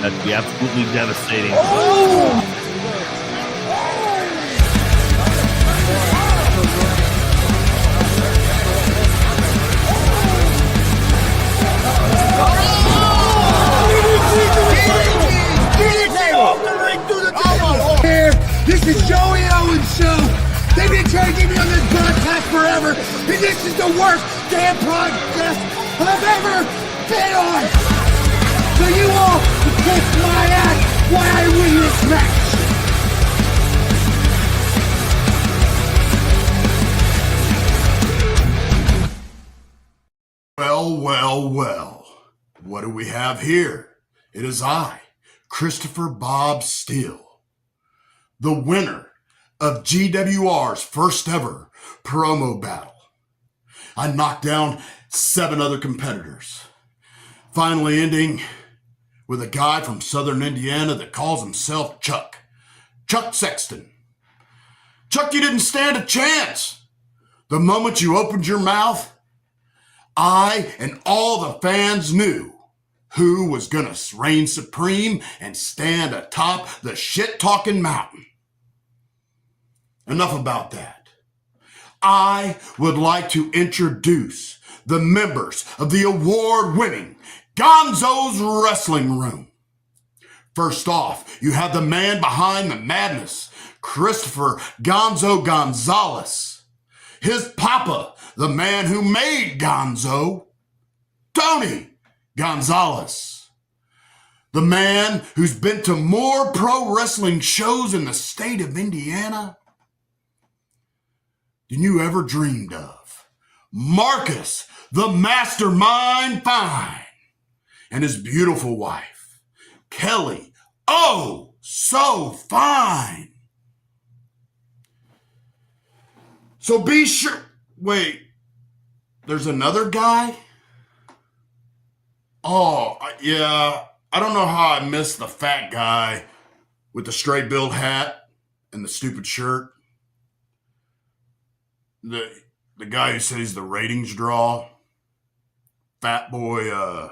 That'd be absolutely devastating. Oh! This is Joey Owens' show. They've been trying to get me on this broadcast forever, and this is the worst damn broadcast I've ever been on. So you all can kiss my ass while I win this match. Well, well, well. What do we have here? It is I, Christopher Bob STEELE, the winner of G.W.R's first ever promo battle. I knocked down 7 other competitors, finally ending with a guy from southern Indiana that calls himself Chuck Sexton. Chuck, you didn't stand a chance. The moment you opened your mouth, I and all the fans knew who was gonna reign supreme and stand atop the shit-talking mountain. Enough about that. I would like to introduce the members of the award-winning Gonzo'S Wrestling Room. First off, you have the man behind the madness, Christopher Gonzo Gonzalez. His papa, the man who made Gonzo, Tony Gonzalez. The man who's been to more pro wrestling shows in the state of Indiana than you ever dreamed of. Marcus, the mastermind Fine, and his beautiful wife, Kelly, oh, so fine. So be sure, wait, there's another guy? Oh, yeah, I don't know how I missed the fat guy with the straight build hat and the stupid shirt. The guy who says he's the ratings draw. Fat boy,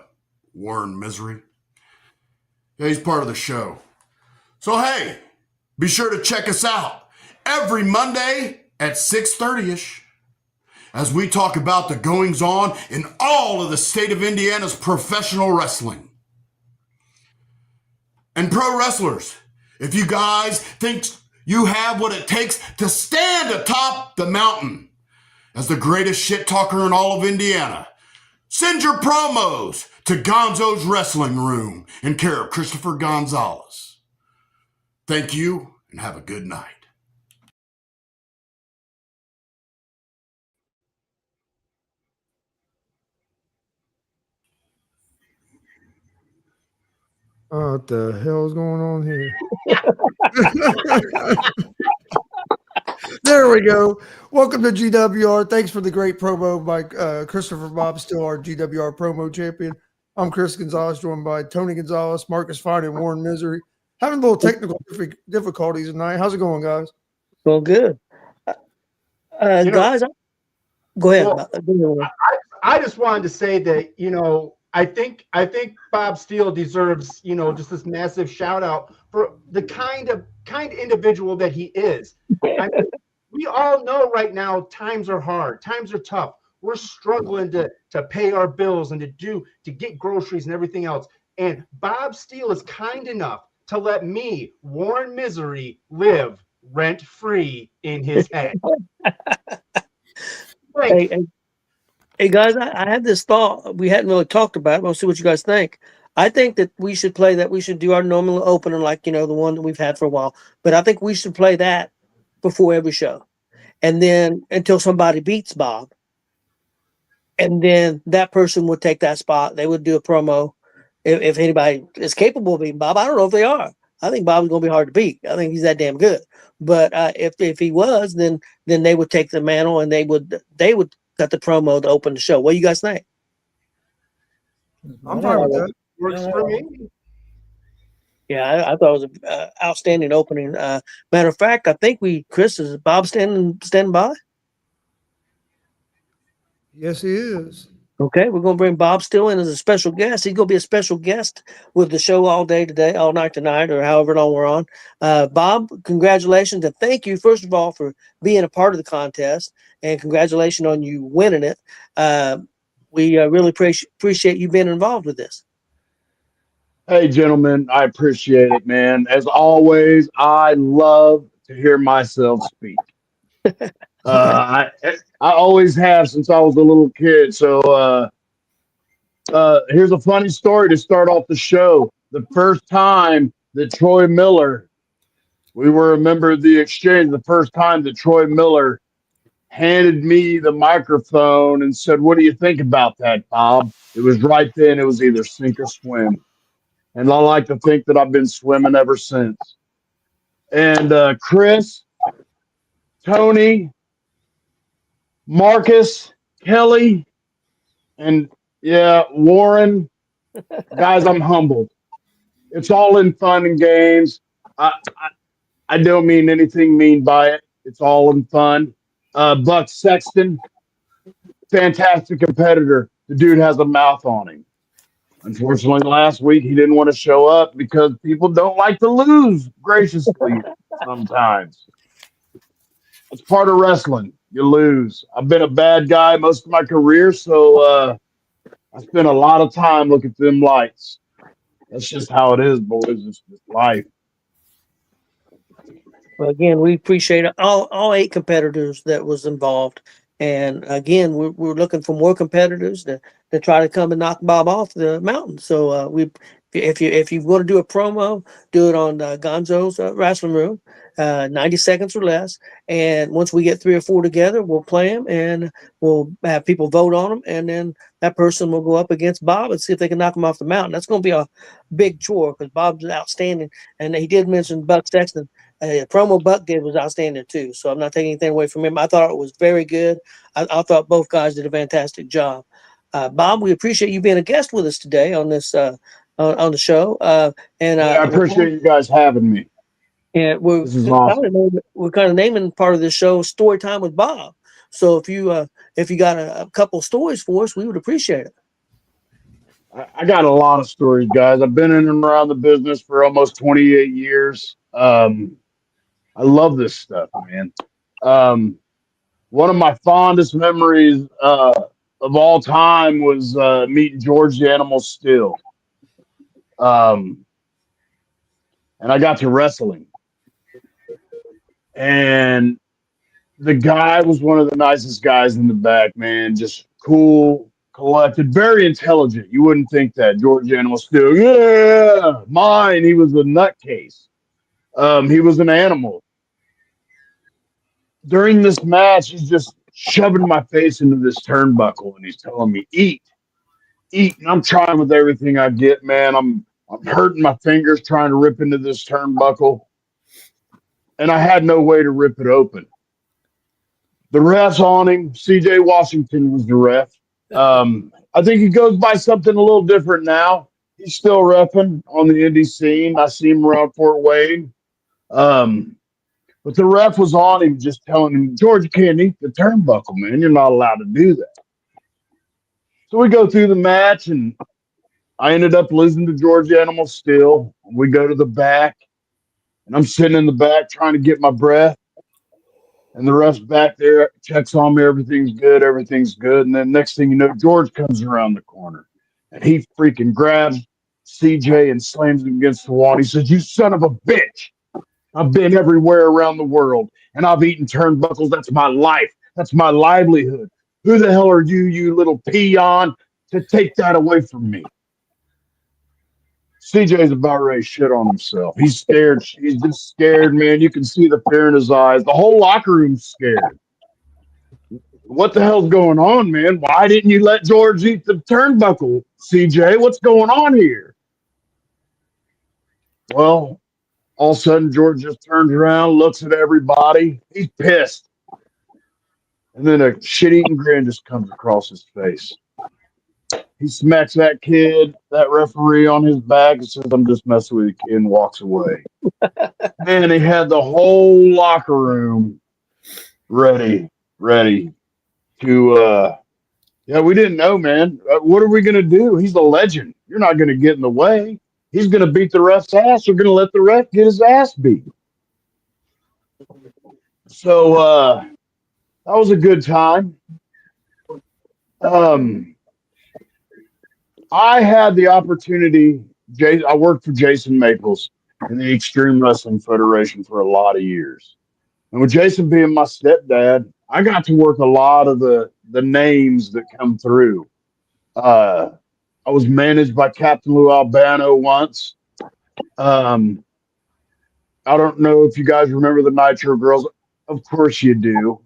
Warren Misery. Yeah, he's part of the show. So hey, be sure to check us out every Monday at 6:30ish as we talk about the goings-on in all of the state of Indiana's professional wrestling. And pro wrestlers, if you guys think you have what it takes to stand atop the mountain as the greatest shit talker in all of Indiana, send your promos to Gonzo's Wrestling Room in care of Christopher Gonzalez. Thank you and have a good night. What the hell is going on here? There we go. Welcome to G.W.R. Thanks for the great promo by Christopher Bob, still our G.W.R. promo champion. I'm Chris Gonzalez, joined by Tony Gonzalez, Marcus Fine, and Warren Misery. Having a little technical difficulties tonight. How's it going, guys? Well, good. Guys, go ahead. Well, I just wanted to say that, I think Bob STEELE deserves, just this massive shout out for the kind of individual that he is. I mean, we all know right now times are hard, times are tough. We're struggling to pay our bills and to get groceries and everything else. And Bob STEELE is kind enough to let me, Warren Misery, live rent free in his head. Hey guys, I had this thought we hadn't really talked about. We'll see what you guys think. I think that we should play that. We should do our normal opener, like the one that we've had for a while. But I think we should play that before every show, and then until somebody beats Bob, and then that person would take that spot. They would do a promo if anybody is capable of beating Bob. I don't know if they are. I think Bob's going to be hard to beat. I think he's that damn good. But if he was, then they would take the mantle and they would cut the promo to open the show. What do you guys think? I'm fine with that. Works for me. Yeah, I thought it was an outstanding opening. Matter of fact, I think Chris, is Bob standing by? Yes, he is. Okay, we're going to bring Bob Steele in as a special guest. He's going to be a special guest with the show all day today, all night tonight, or however long we're on. Bob, congratulations and thank you, first of all, for being a part of the contest, and congratulations on you winning it. We really appreciate you being involved with this. Hey, gentlemen, I appreciate it, man. As always, I love to hear myself speak. I always have since I was a little kid. So here's a funny story to start off the show. The first time that Troy Miller, we were a member of the exchange, the first time that Troy Miller handed me the microphone and said, "What do you think about that, Bob?" It was right then. It was either sink or swim. And I like to think that I've been swimming ever since. And Chris, Tony, Marcus, Kelly, and yeah, Warren, guys, I'm humbled. It's all in fun and games. I don't mean anything mean by it. It's all in fun. Buck Sexton, fantastic competitor. The dude has a mouth on him. Unfortunately, last week he didn't want to show up because people don't like to lose graciously sometimes. It's part of wrestling. You lose. I've been a bad guy most of my career, so I spent a lot of time looking at them lights. That's just how it is, boys. It's just life. Well, again, we appreciate all eight competitors that was involved. And again, we're looking for more competitors to try to come and knock Bob off the mountain. So if you want to do a promo, do it on Gonzo's Wrestling Room, 90 seconds or less. And once we get 3 or 4 together, we'll play them and we'll have people vote on them. And then that person will go up against Bob and see if they can knock him off the mountain. That's going to be a big chore because Bob's outstanding. And he did mention Buck Sexton. Promo Buck did was outstanding too, so I'm not taking anything away from him. I thought it was very good. I thought both guys did a fantastic job. Bob, we appreciate you being a guest with us today on this on the show. I appreciate you guys having me. And This is awesome. we're kind of naming part of the show "Story Time with Bob." So if you got a couple stories for us, we would appreciate it. I got a lot of stories, guys. I've been in and around the business for almost 28 years. I love this stuff, man. One of my fondest memories of all time was meeting George the Animal Steele. And I got to wrestle him. And the guy was one of the nicest guys in the back, man. Just cool, collected, very intelligent. You wouldn't think that. George the Animal Steele, yeah, mine. He was a nutcase. He was an animal. During this match, he's just shoving my face into this turnbuckle and he's telling me, eat, eat. And I'm trying with everything I get, man. I'm hurting my fingers trying to rip into this turnbuckle. And I had no way to rip it open. The ref's on him. CJ Washington was the ref. I think he goes by something a little different now. He's still refing on the indie scene. I see him around Fort Wayne. But the ref was on him, just telling him, George, you can't eat the turnbuckle, man. You're not allowed to do that. So we go through the match, and I ended up losing to George Animal Steele. We go to the back, and I'm sitting in the back trying to get my breath. And the ref's back there, checks on me, everything's good, everything's good. And then next thing you know, George comes around the corner, and he freaking grabs CJ and slams him against the wall. And he says, you son of a bitch. I've been everywhere around the world, and I've eaten turnbuckles. That's my life. That's my livelihood. Who the hell are you, you little peon, to take that away from me? CJ's about ready to shit on himself. He's scared. He's just scared, man. You can see the fear in his eyes. The whole locker room's scared. What the hell's going on, man? Why didn't you let George eat the turnbuckle, CJ? What's going on here? Well, all of a sudden, George just turns around, looks at everybody. He's pissed. And then a shit-eating grin just comes across his face. He smacks that kid, that referee, on his back and says, I'm just messing with you, kid, and walks away. Man, he had the whole locker room ready to Yeah, we didn't know, man. What are we going to do? He's a legend. You're not going to get in the way. He's going to beat the ref's ass. We're going to let the ref get his ass beat. So that was a good time. I had the opportunity. I worked for Jason Maples in the Extreme Wrestling Federation for a lot of years. And with Jason being my stepdad, I got to work a lot of the names that come through. Uh, I was managed by Captain Lou Albano once. Um, I don't know if you guys remember the Nitro Girls. Of course you do.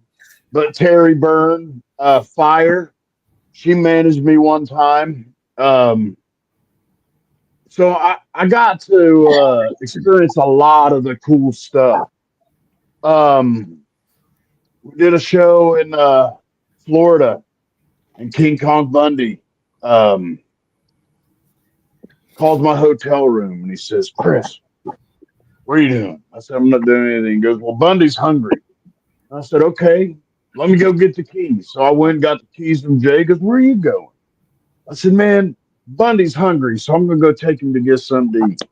But Terry Byrne, Fire, she managed me one time. So I got to experience a lot of the cool stuff. We did a show in Florida, and King Kong Bundy calls my hotel room and he says, "Chris, what are you doing?" I said, "I'm not doing anything." He goes, "Well, Bundy's hungry." I said, "Okay, let me go get the keys." So I went and got the keys from Jay. He goes, "Where are you going?" I said, "Man, Bundy's hungry, so I'm going to go take him to get something to eat."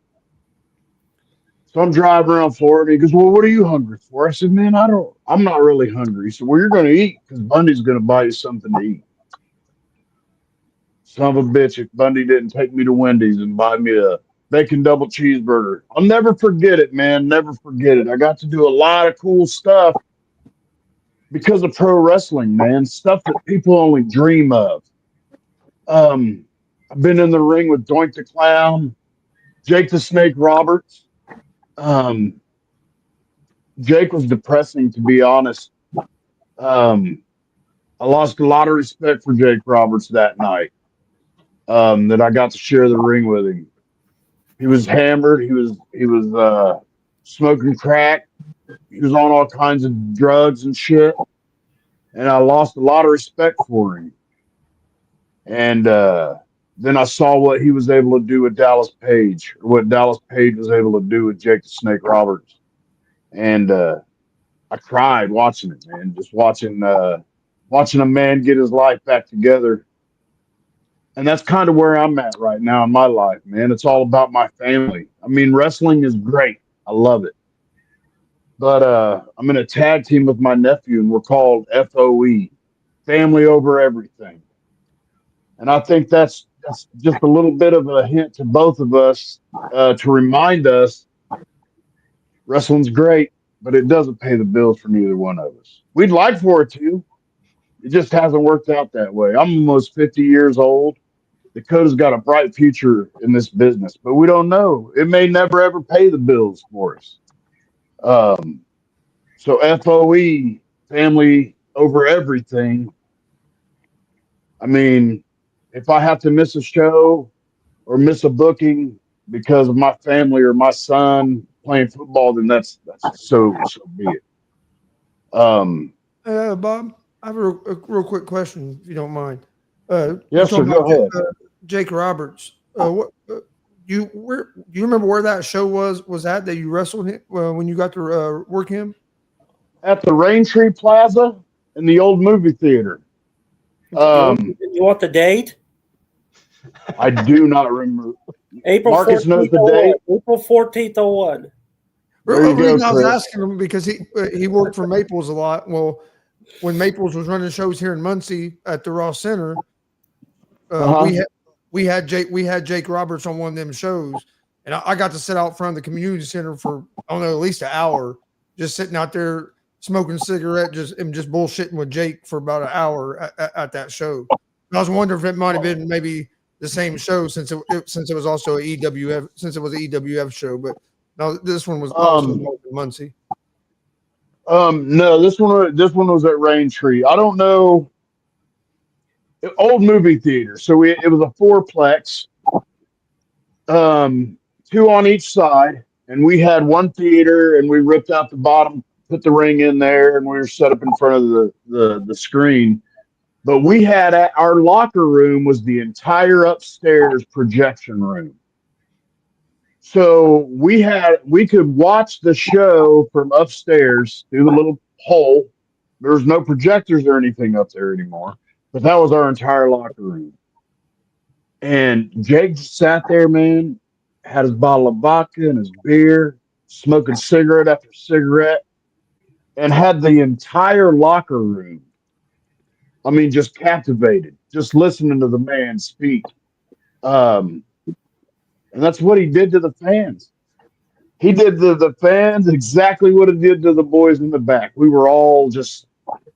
So I'm driving around Florida. He goes, "Well, what are you hungry for?" I said, "Man, I'm not really hungry." He said, "Well, you're going to eat because Bundy's going to buy you something to eat." Son of a bitch, if Bundy didn't take me to Wendy's and buy me a bacon double cheeseburger. I'll never forget it, man. Never forget it. I got to do a lot of cool stuff because of pro wrestling, man. Stuff that people only dream of. I've been in the ring with Doink the Clown, Jake the Snake Roberts. Um, Jake was depressing, to be honest. Um, I lost a lot of respect for Jake Roberts that night. That I got to share the ring with him. He was hammered. He was smoking crack. He was on all kinds of drugs and shit. And I lost a lot of respect for him. And then I saw what he was able to do with Dallas Page, or what Dallas Page was able to do with Jake the Snake Roberts. And I cried watching it, man. Just watching a man get his life back together. And that's kind of where I'm at right now in my life, man. It's all about my family. I mean, wrestling is great. I love it. But I'm in a tag team with my nephew, and we're called FOE, Family Over Everything. And I think that's just a little bit of a hint to both of us to remind us wrestling's great, but it doesn't pay the bills for neither one of us. We'd like for it to. It just hasn't worked out that way. I'm almost 50 years old. Dakota's got a bright future in this business, but we don't know. It may never ever pay the bills for us. Um, so FOE, family over everything. I mean, if I have to miss a show or miss a booking because of my family or my son playing football, then that's so be it. Bob, I have a real quick question, if you don't mind. You're Yes, sir. talking Go about ahead. Jake Roberts. Do you remember where that show was at that you wrestled him when you got to work him? At the Raintree Plaza in the old movie theater. You want the date? I do not remember. April Marcus 14th, knows the date. April 14th, 01. There you The go, reason I was Chris. asking him because he worked for Maples a lot. Well, when Maples was running shows here in Muncie at the Ross Center, we had Jake Roberts on one of them shows, and I got to sit out front of the community center for I don't know at least an hour, just sitting out there smoking a cigarette, just bullshitting with Jake for about an hour at that show. And I was wondering if it might have been maybe the same show since it was also a EWF since it was an EWF show, but no, this one was also in Muncie. No, this one was at Raintree. I don't know. Old movie theater. So it was a fourplex, two on each side, and we had one theater, and we ripped out the bottom, put the ring in there, and we were set up in front of the screen. But we had our locker room was the entire upstairs projection room. So we could watch the show from upstairs through the little hole. There was no projectors or anything up there anymore. But that was our entire locker room. And Jake just sat there, man, had his bottle of vodka and his beer, smoking cigarette after cigarette, and had the entire locker room, I mean, just captivated, just listening to the man speak. Um, and that's what he did to the fans. He did to the fans exactly what he did to the boys in the back. We were all just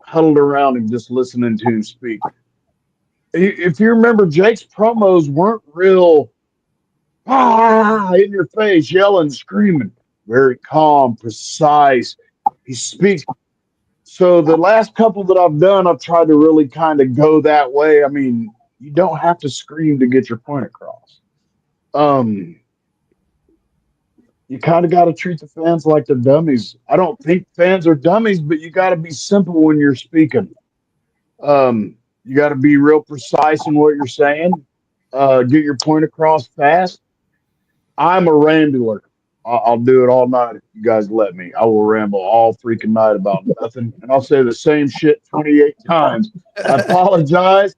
huddled around him, just listening to him speak. If you remember, Jake's promos weren't real in your face, yelling, screaming. Very calm, precise. He speaks. So the last couple that I've done, I've tried to really kind of go that way. I mean, you don't have to scream to get your point across. You kind of got to treat the fans like they're dummies. I don't think fans are dummies, but you got to be simple when you're speaking. You got to be real precise in what you're saying. Get your point across fast. I'm a rambler. I'll do it all night if you guys let me. I will ramble all freaking night about nothing, and I'll say the same shit 28 times. I apologize,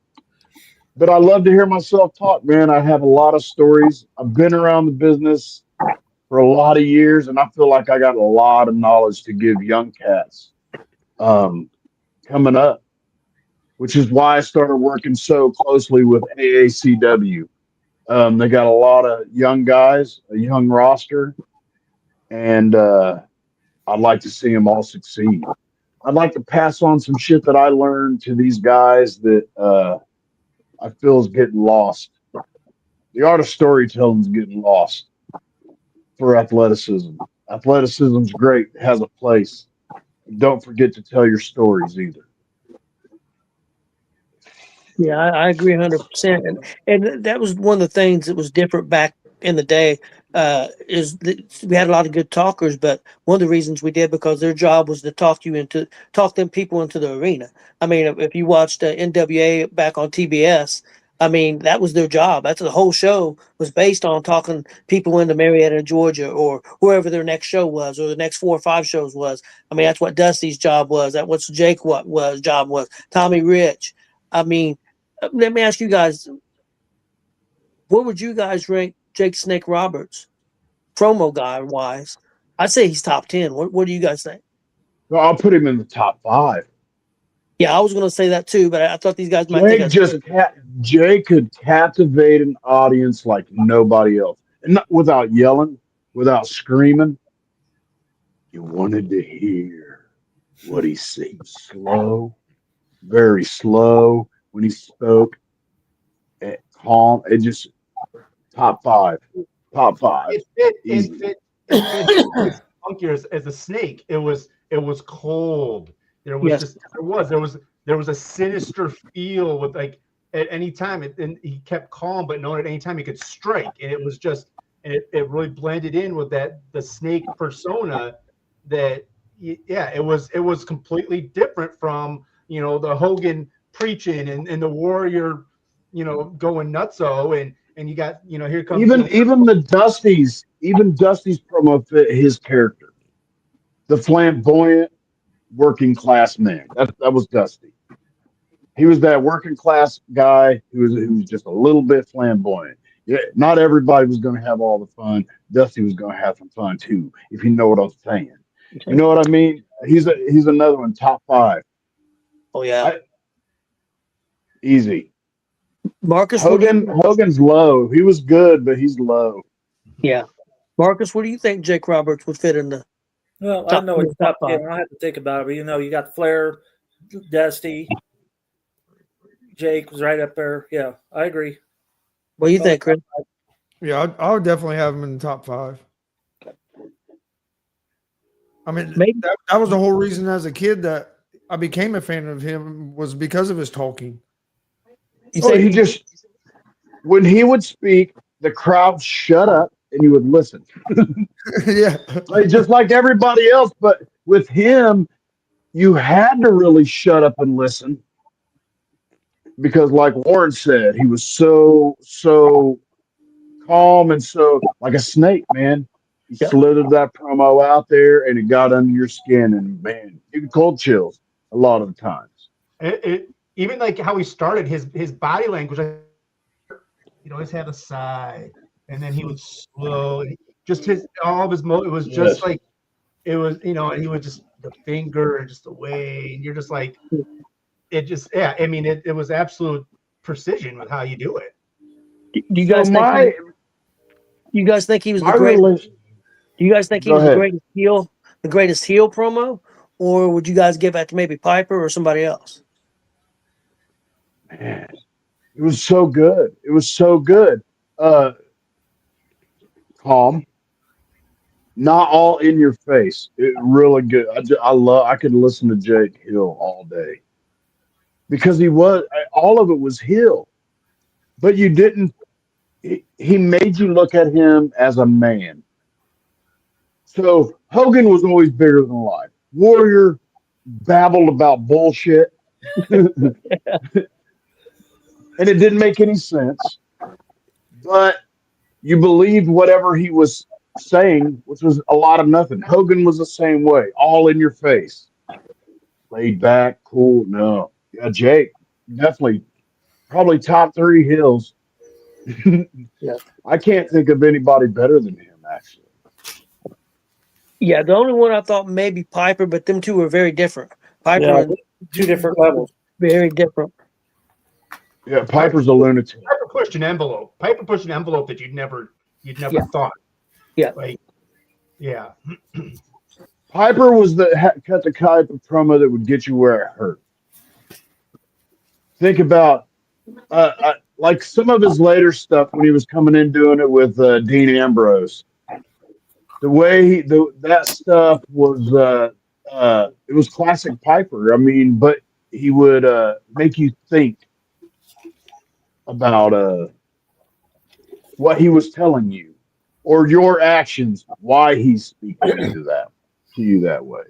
but I love to hear myself talk, man. I have a lot of stories. I've been around the business for a lot of years, and I feel like I got a lot of knowledge to give young cats coming up, which is why I started working so closely with AACW. They got a lot of young guys, a young roster, and I'd like to see them all succeed. I'd like to pass on some shit that I learned to these guys that I feel is getting lost. The art of storytelling is getting lost for athleticism. Athleticism's great, it has a place. Don't forget to tell your stories either. Yeah, I agree 100%. And that was one of the things that was different back in the day. Is that we had a lot of good talkers, but one of the reasons we did because their job was to talk them people into the arena. I mean, if you watched NWA back on TBS, I mean that was their job. That's the whole show was based on talking people into Marietta, Georgia, or wherever their next show was, or the next 4 or 5 shows was. I mean, that's what Dusty's job was. That what Jake was job was. Tommy Rich. I mean, let me ask you guys, where would you guys rank Jake Snake Roberts, promo guy wise? I'd say he's top 10. What do you guys think? Well, I'll put him in the top 5. Yeah, I was going to say that too, but I thought these guys might think Jake that's just Jake could captivate an audience like nobody else, and not, without yelling, without screaming. You wanted to hear what he said, slow, very slow when he spoke, calm. It just top 5, top 5. It fit funky as a snake. It was cold. There was a sinister feel with like at any time, and he kept calm, but knowing at any time he could strike, and it was just, and it really blended in with the snake persona. That it was completely different from the Hogan preaching and the Warrior going nutso, and you got here comes even Dusty's promo fit his character, the flamboyant working class man. That was Dusty. He was that working class guy who was just a little bit flamboyant. Yeah, not everybody was going to have all the fun. Dusty was going to have some fun too, if you know what I'm saying. You know what I mean? He's another one, top 5. Oh yeah, easy. Marcus Hogan's low. He was good, but he's low. Yeah, Marcus, what do you think Jake Roberts would fit in the? Well, I know it's top 10. I have to think about it, but you got Flair, Dusty, Jake was right up there. Yeah, I agree. What do you think, Chris? Yeah, I would definitely have him in the top 5. I mean, that was the whole reason as a kid that I became a fan of him was because of his talking. He just, when he would speak, the crowd shut up and you would listen. Yeah. Just like everybody else, but with him, you had to really shut up and listen. Because like Warren said, he was so calm and so like a snake, man. He slithered that promo out there and it got under your skin, and man, you get cold chills a lot of the times. even like how he started his body language. He'd always have a sigh, and then he would slow. Just all of his it was just like it was, and he would just the finger and just the way, and you're just like, it just I mean it was absolute precision with how you do it. Do you guys think? You guys think he was the greatest? Do you guys think he was the greatest heel? The greatest heel promo, or would you guys give that to maybe Piper or somebody else? Man, it was so good. It was so good. Calm. Not all in your face. It really good. I could listen to Jake Hill all day because all of it was Hill, but you didn't. He made you look at him as a man. So Hogan was always bigger than life. Warrior babbled about bullshit, and it didn't make any sense. But you believed whatever he was saying, which was a lot of nothing. Hogan was the same way, all in your face, laid back, cool. No, yeah, Jake definitely probably top 3 Hills. Yeah, I can't think of anybody better than him, actually. Yeah, the only one I thought maybe Piper, but them two were very different. Piper and 2 different levels. Very different. Yeah, Piper's a lunatic. Piper pushed an envelope. Piper pushed an envelope that you'd never thought. Yeah. Like, yeah. Piper was cut the type of promo that would get you where it hurt. Think about like some of his later stuff when he was coming in doing it with Dean Ambrose. The way that stuff was, it was classic Piper. I mean, but he would make you think about what he was telling you or your actions, why he's speaking to you that way.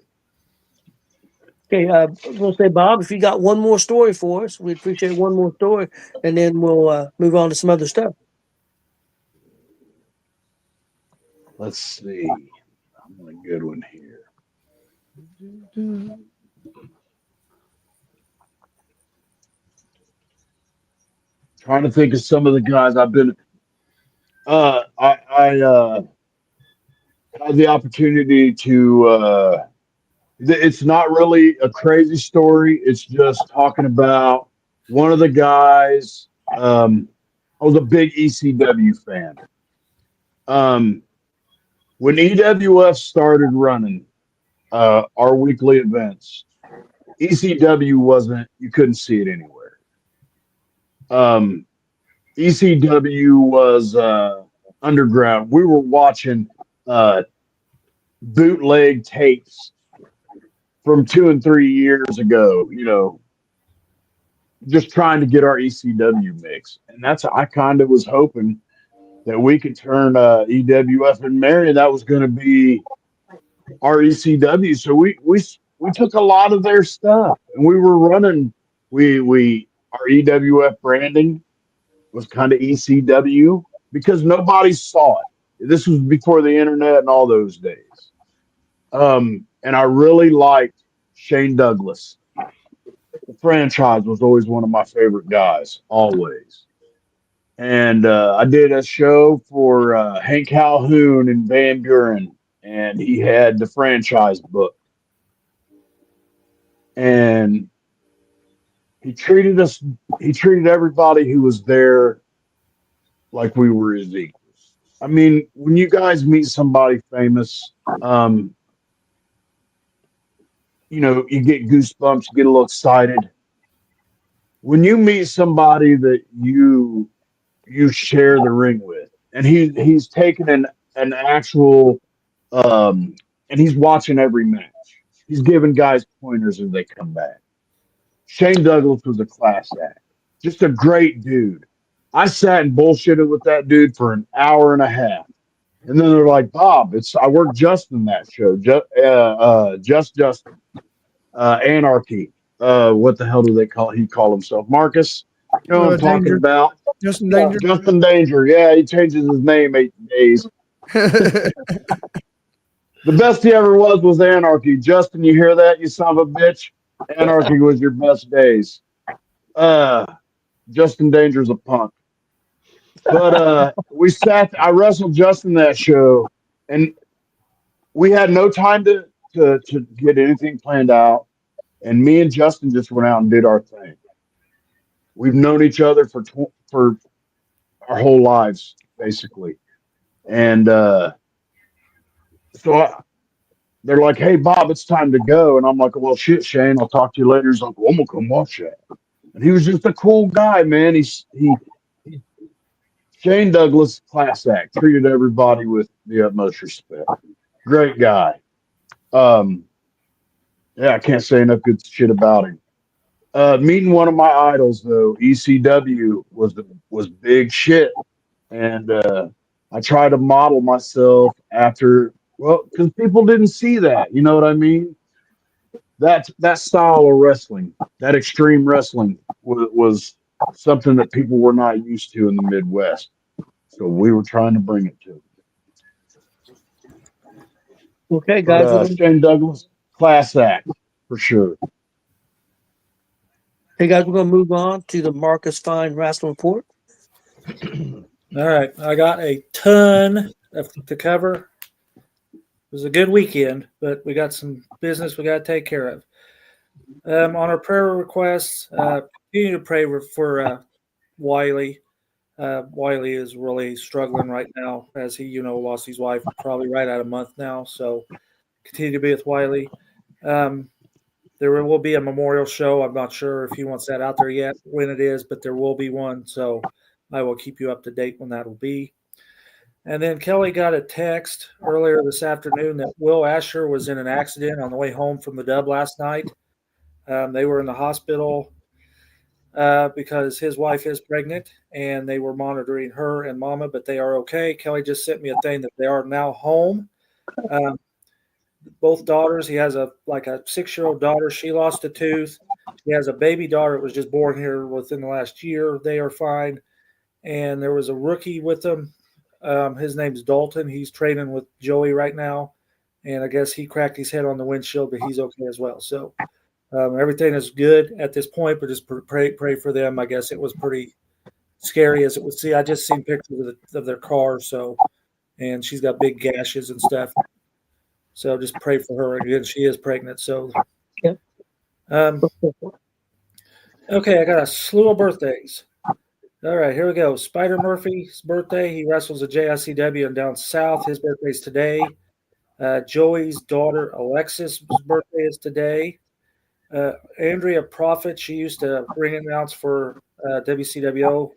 Okay, I was going to say, Bob, if you got one more story for us, we'd appreciate one more story, and then we'll move on to some other stuff. Let's see. I'm on a good one here. Trying to think of some of the guys I've been. I had the opportunity to. It's not really a crazy story. It's just talking about one of the guys. I was a big ECW fan. When EWF started running our weekly events, ECW wasn't. You couldn't see it anywhere. ECW was underground. We were watching bootleg tapes from 2 and 3 years ago, just trying to get our ECW mix. And I kind of was hoping that we could turn EWF and Marion. That was going to be our ECW. So we took a lot of their stuff and we were running, our EWF branding was kind of ECW because nobody saw it. This was before the internet and all those days. And I really liked Shane Douglas. The franchise was always one of my favorite guys, always. And I did a show for Hank Calhoun and Van Buren, and he had the franchise book. And he treated everybody who was there like we were his equals. I mean, when you guys meet somebody famous, you get goosebumps, you get a little excited. When you meet somebody that you share the ring with, and he's taken an actual, and he's watching every match. He's giving guys pointers as they come back. Shane Douglas was a class act. Just a great dude. I sat and bullshitted with that dude for an hour and a half. And then they're like, Bob, I worked Justin that show. Justin. Anarchy. What the hell do they call? He called himself Marcus. You know what I'm talking about? Justin Danger. Justin Danger. Yeah, he changes his name 8 days. The best he ever was Anarchy. Justin, you hear that? You son of a bitch. Anarchy was your best days. Justin Danger's a punk. But I wrestled Justin that show, and we had no time to get anything planned out. And me and Justin just went out and did our thing. We've known each other for our whole lives, basically. And they're like, "Hey, Bob, it's time to go." And I'm like, "Well, shit, Shane, I'll talk to you later." He's like, "Well, I'm gonna come watch that." And he was just a cool guy, man. He Shane Douglas, class act, treated everybody with the utmost respect. Great guy. Yeah, I can't say enough good shit about him. Meeting one of my idols though, ECW was big shit, and I try to model myself after, well, because people didn't see that. You know what I mean? That style of wrestling, that extreme wrestling, was something that people were not used to in the Midwest. So we were trying to bring it to them. Okay, But guys. Shane Douglas, class act for sure. Hey guys, we're gonna move on to the Marcus Fine Wrestling Report. All right, I got a ton to cover. It was a good weekend, but we got some business we got to take care of. On our prayer requests, continue to pray for Wiley. Wiley is really struggling right now, as he, lost his wife probably right at a month now. So continue to be with Wiley. There will be a memorial show. I'm not sure if he wants that out there yet, when it is, but there will be one. So I will keep you up to date when that will be. And then Kelly got a text earlier this afternoon that Will Asher was in an accident on the way home from the Dub last night. They were in the hospital because his wife is pregnant, and they were monitoring her and Mama, but they are okay. Kelly just sent me a thing that they are now home. Both daughters. He has a 6-year-old daughter. She lost a tooth. He has a baby daughter that was just born here within the last year. They are fine. And there was a rookie with them. His name's Dalton. He's training with Joey right now. And I guess he cracked his head on the windshield, but he's okay as well. So everything is good at this point, but just pray for them. I guess it was pretty scary as it would see. I just seen pictures of their car. So, and she's got big gashes and stuff. So just pray for her. Again, she is pregnant. So, Yep. Okay, I got a slew of birthdays. All right, here we go. Spider Murphy's birthday. He wrestles at JICW and down south. His birthday's today. Joey's daughter Alexis' birthday is today. Andrea Prophet, she used to ring announce for WCWO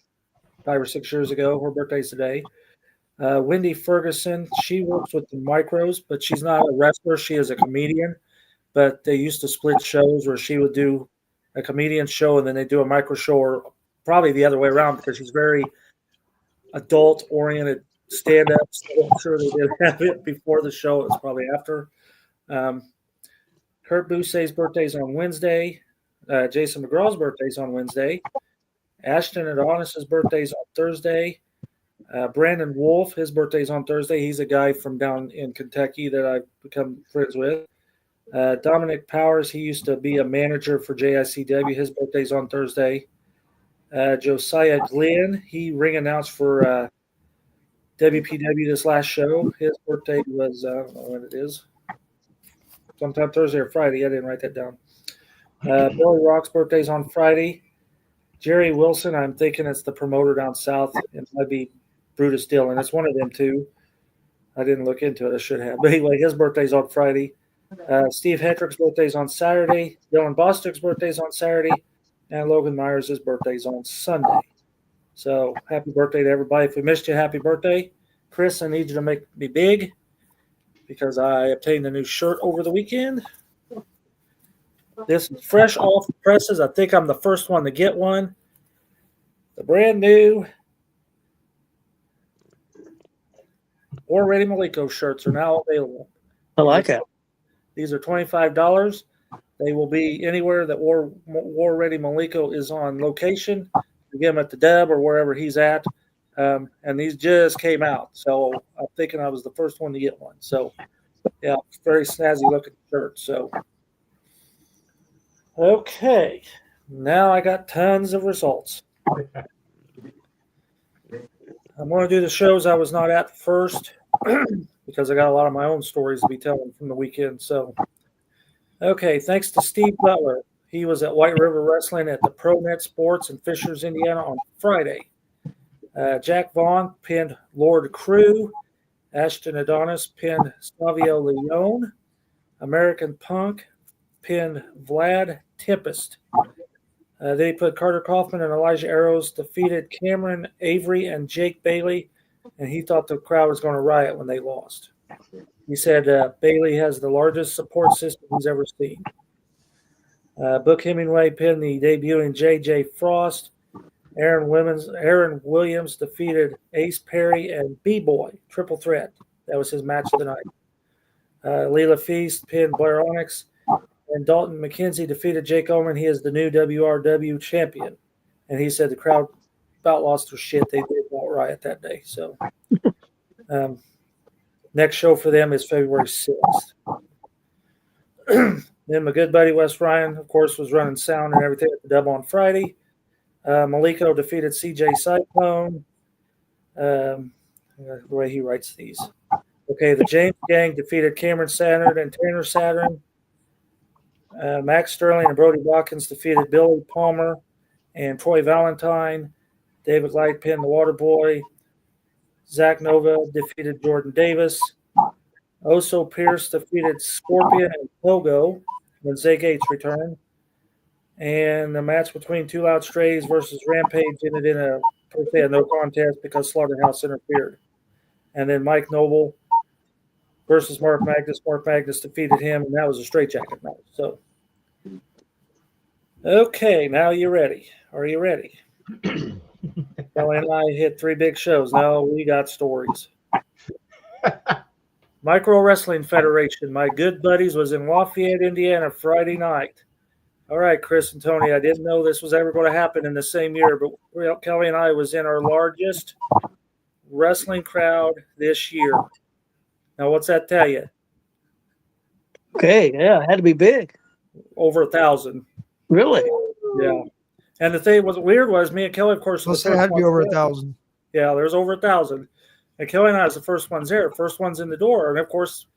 5 or 6 years ago. Her birthday's today. Wendy Ferguson, she works with the Micros, but she's not a wrestler. She is a comedian. But they used to split shows where she would do a comedian show and then they do a micro show, or probably the other way around, because she's very adult-oriented stand-up. So I'm sure they did have it before the show. It was probably after. Kurt Busey's birthday's on Wednesday. Jason McGraw's birthday's on Wednesday. Ashton Adonis's birthday's on Thursday. Brandon Wolf, his birthday's on Thursday. He's a guy from down in Kentucky that I've become friends with. Dominic Powers, he used to be a manager for JICW. His birthday's on Thursday. Josiah Glenn, he ring announced for WPW this last show. His birthday was, I don't know when it is, sometime Thursday or Friday. I didn't write that down. Billy Rock's birthday's on Friday. Jerry Wilson, I'm thinking it's the promoter down south. It might be Brutus Dillon. It's one of them too. I didn't look into it. I should have. But anyway, his birthday's on Friday. Steve Hendrick's birthday's on Saturday. Dylan Bostic's birthday's on Saturday. And Logan Myers' birthday's on Sunday. So happy birthday to everybody. If we missed you, happy birthday. Chris, I need you to make me big because I obtained a new shirt over the weekend. This is fresh off the presses. I think I'm the first one to get one. The brand new War Ready Maliko shirts are now available. I like it. These are $25. They will be anywhere that War Ready Maliko is on location. You get them at the Dub or wherever he's at. And these just came out. So I'm thinking I was the first one to get one. So, yeah, very snazzy looking shirt. So, okay. Now I got tons of results. I'm going to do the shows I was not at first because I got a lot of my own stories to be telling from the weekend. So, okay, thanks to Steve Butler. He was at White River Wrestling at the ProNet Sports in Fishers, Indiana on Friday. Jack Vaughn pinned Lord Crew. Ashton Adonis pinned Savio Leone. American Punk pinned Vlad Tempest. They put Carter Kaufman and Elijah Arrows defeated Cameron Avery and Jake Bailey, and he thought the crowd was going to riot when they lost. He said Bailey has the largest support system he's ever seen. Book Hemingway pinned the debuting J.J. Frost. Aaron Williams defeated Ace Perry and B-Boy, triple threat. That was his match of the night. Leela Feast pinned Blair Onyx. And Dalton McKenzie defeated Jake Omen. He is the new WRW champion. And he said the crowd about lost their shit. They did about riot that day. So next show for them is February 6th. Then my good buddy Wes Ryan, of course, was running sound and everything at the dub on Friday. Maliko defeated CJ Cyclone. The way he writes these. Okay, the James Gang defeated Cameron Saturn and Tanner Saturn. Max Sterling and Brody Watkins defeated Billy Palmer and Troy Valentine. David Light pinned the Waterboy. Zach Nova defeated Jordan Davis. Oso Pierce defeated Scorpion and Pogo when Zay Gates returned. And the match between Two Loud Strays versus Rampage ended in a no contest because Slaughterhouse interfered. And then Mike Noble versus Mark Magnus. Mark Magnus defeated him, and that was a straitjacket match. So, okay, now you're ready. Are you ready? Kelly and I hit 3 big shows. Now we got stories. Micro Wrestling Federation. My good buddies was in Lafayette, Indiana, Friday night. All right, Chris and Tony, I didn't know this was ever going to happen in the same year, but Kelly and I was in our largest wrestling crowd this year. Now, what's that tell you? Okay, yeah, it had to be big. Over 1,000. Really? Yeah. And the thing was weird was me and Kelly, of course, Let's say it had to be over 1,000. Yeah, there's over 1,000. And Kelly and I was the first ones there, first ones in the door. And of course,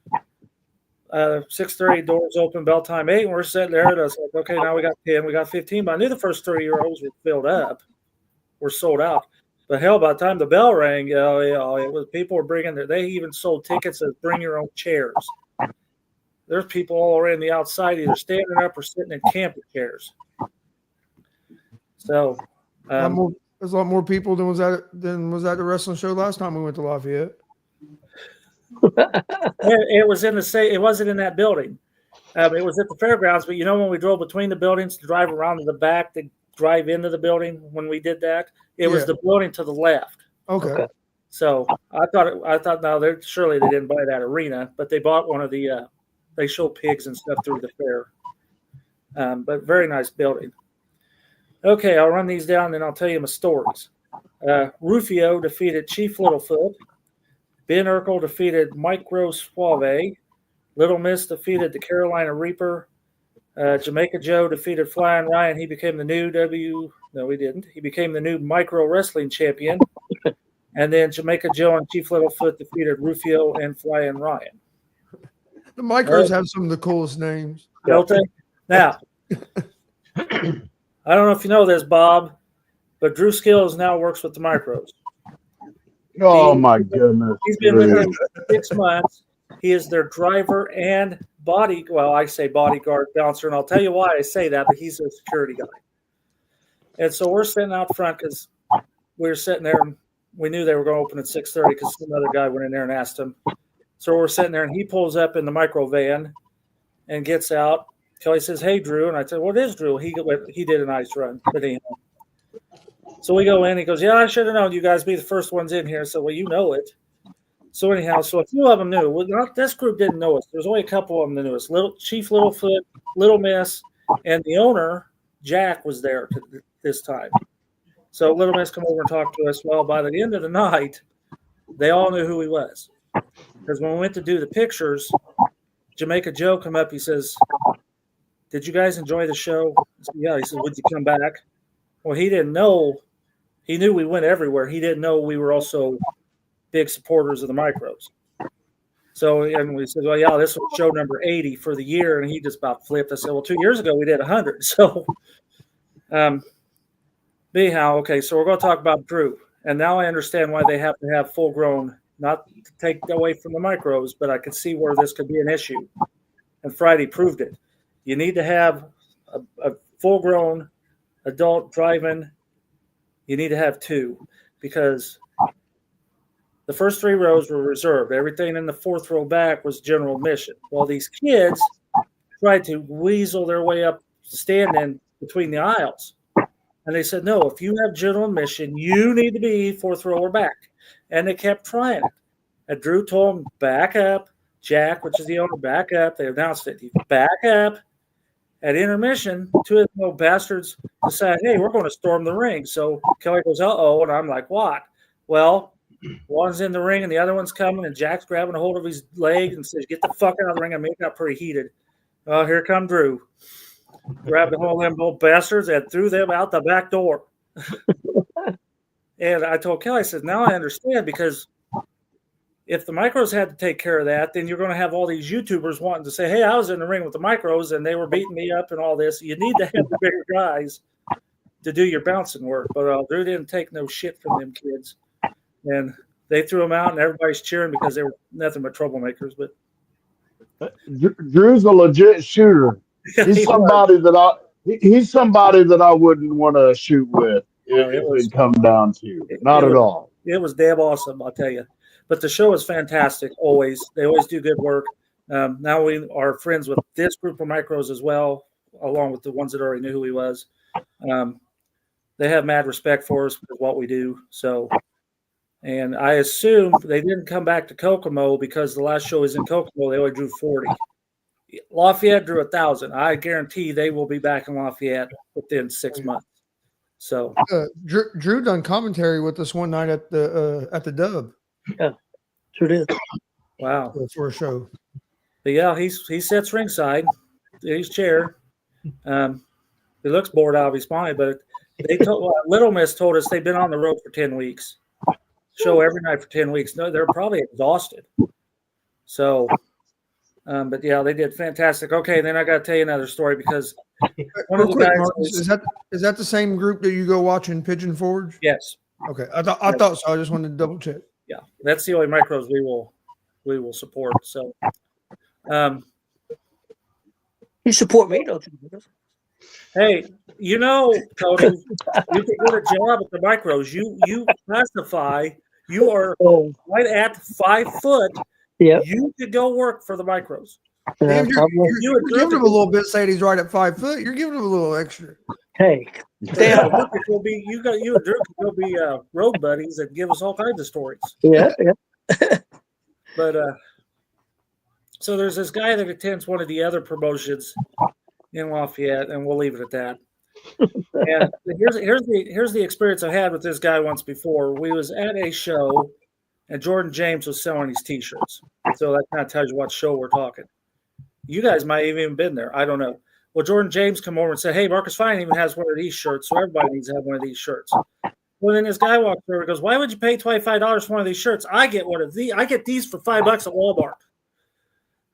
6:30 doors open, bell time 8, and we're sitting there. And I was like, okay, now we got 10, we got 15. But I knew the first 30-year-olds were filled up, were sold out. But hell, by the time the bell rang, it was people were bringing they even sold tickets as bring your own chairs. There's people all around the outside, either standing up or sitting in camping chairs. So there's a lot more people than was at the wrestling show last time we went to Lafayette. It was in the same. It wasn't in that building. It was at the fairgrounds. But when we drove between the buildings to drive around to the back to drive into the building, when we did that, it was the building to the left. Okay. So I thought now surely they didn't buy that arena, but they bought one of the. They show pigs and stuff through the fair. But very nice building. Okay, I'll run these down, and I'll tell you my stories. Rufio defeated Chief Littlefoot. Ben Urkel defeated Micro Suave. Little Miss defeated the Carolina Reaper. Jamaica Joe defeated Flying Ryan. He became the new No, he didn't. He became the new Micro Wrestling Champion. And then Jamaica Joe and Chief Littlefoot defeated Rufio and Flying Ryan. The Micros have some of the coolest names. Don't they? Now, I don't know if you know this, Bob, but Drew Skills now works with the Micros. Oh, my goodness. He's been with them for 6 months. He is their driver and I say bodyguard bouncer, and I'll tell you why I say that, but he's a security guy. And so we're sitting out front because we were sitting there, and we knew they were going to open at 6:30 because another guy went in there and asked him. So we're sitting there, and he pulls up in the micro van and gets out. Kelly says, "Hey, Drew." And I said, "What is Drew?" He did an ice run. But anyhow. So we go in. He goes, "Yeah, I should have known you guys be the first ones in here." So, well, you know it. So anyhow, a few of them knew. Well, this group didn't know us. There's only a couple of them that knew us. Chief Littlefoot, Little Miss, and the owner, Jack, was there this time. So Little Miss come over and talk to us. Well, by the end of the night, they all knew who he was. Because when we went to do the pictures, Jamaica Joe come up. He says, did you guys enjoy the show? I said, yeah. He said, would you come back? Well, he didn't know. He knew we went everywhere. He didn't know we were also big supporters of the micros. So, and we said, well, yeah, this was show number 80 for the year. And he just about flipped. I said, well, 2 years ago we did 100. So, anyhow, okay, so we're going to talk about Drew. And now I understand why they have to have full grown, not to take away from the micros, but I could see where this could be an issue. And Friday proved it. You need to have a full grown adult driving. You need to have 2 because the first 3 rows were reserved. Everything in the 4th row back was general admission. Well, these kids tried to weasel their way up standing between the aisles. And they said, no, if you have general admission, you need to be 4th row or back. And they kept trying it. And Drew told them, back up. Jack, which is the owner, back up. They announced it. Back up. At intermission, 2 of the little bastards decided, hey, we're going to storm the ring. So Kelly goes, uh-oh. And I'm like, what? Well, one's in the ring and the other one's coming. And Jack's grabbing a hold of his leg and says, get the fuck out of the ring. I'm making it pretty heated. Oh, here come Drew. Grabbed a hold of them little bastards and threw them out the back door. And I told Kelly, I said, now I understand, because if the micros had to take care of that, then you're going to have all these YouTubers wanting to say, hey, I was in the ring with the micros and they were beating me up and all this. You need to have the bigger guys to do your bouncing work. But Drew didn't take no shit from them kids. And they threw them out and everybody's cheering because they were nothing but troublemakers. But Drew's a legit shooter. He's somebody that I wouldn't want to shoot with if it come down to. Not at all. It was damn awesome, I'll tell you. But the show is fantastic, always. They always do good work. Now we are friends with this group of micros as well, along with the ones that already knew who he was. They have mad respect for us for what we do. So, and I assume they didn't come back to Kokomo because the last show was in Kokomo. They only drew 40. Lafayette drew 1,000. I guarantee they will be back in Lafayette within 6 months. So Drew done commentary with us one night at the Dub. Yeah, sure did. Wow, for a show. But yeah, he sits ringside in his chair. He looks bored out of his mind, but Little Miss told us they've been on the road for 10 weeks. Show every night for 10 weeks. No, they're probably exhausted. So, but yeah, they did fantastic. Okay, then I got to tell you another story because one of the guys Marcus, is that the same group that you go watch in Pigeon Forge? Yes. Okay, I thought so. I just wanted to double check. Yeah, that's the only micros we will support. So, you support me, don't you? Hey, you know, Tony, you can get a job at the micros. You classify. You are right at 5 foot. Yeah, you could go work for the micros. You're giving him a little bit, saying he's right at 5 foot. You're giving him a little extra. Hey, damn, you and Drew can go be road buddies and give us all kinds of stories. Yeah. But so there's this guy that attends one of the other promotions in Lafayette, and we'll leave it at that. And here's the experience I had with this guy once before. We was at a show, and Jordan James was selling these T-shirts. So that kind of tells you what show we're talking. You guys might have even been there. I don't know. Well, Jordan James come over and said, hey, Marcus Fine even has one of these shirts, so everybody needs to have one of these shirts. Well, then this guy walks over and goes, why would you pay $25 for one of these shirts? I get one of these. I get these for $5 at Walmart.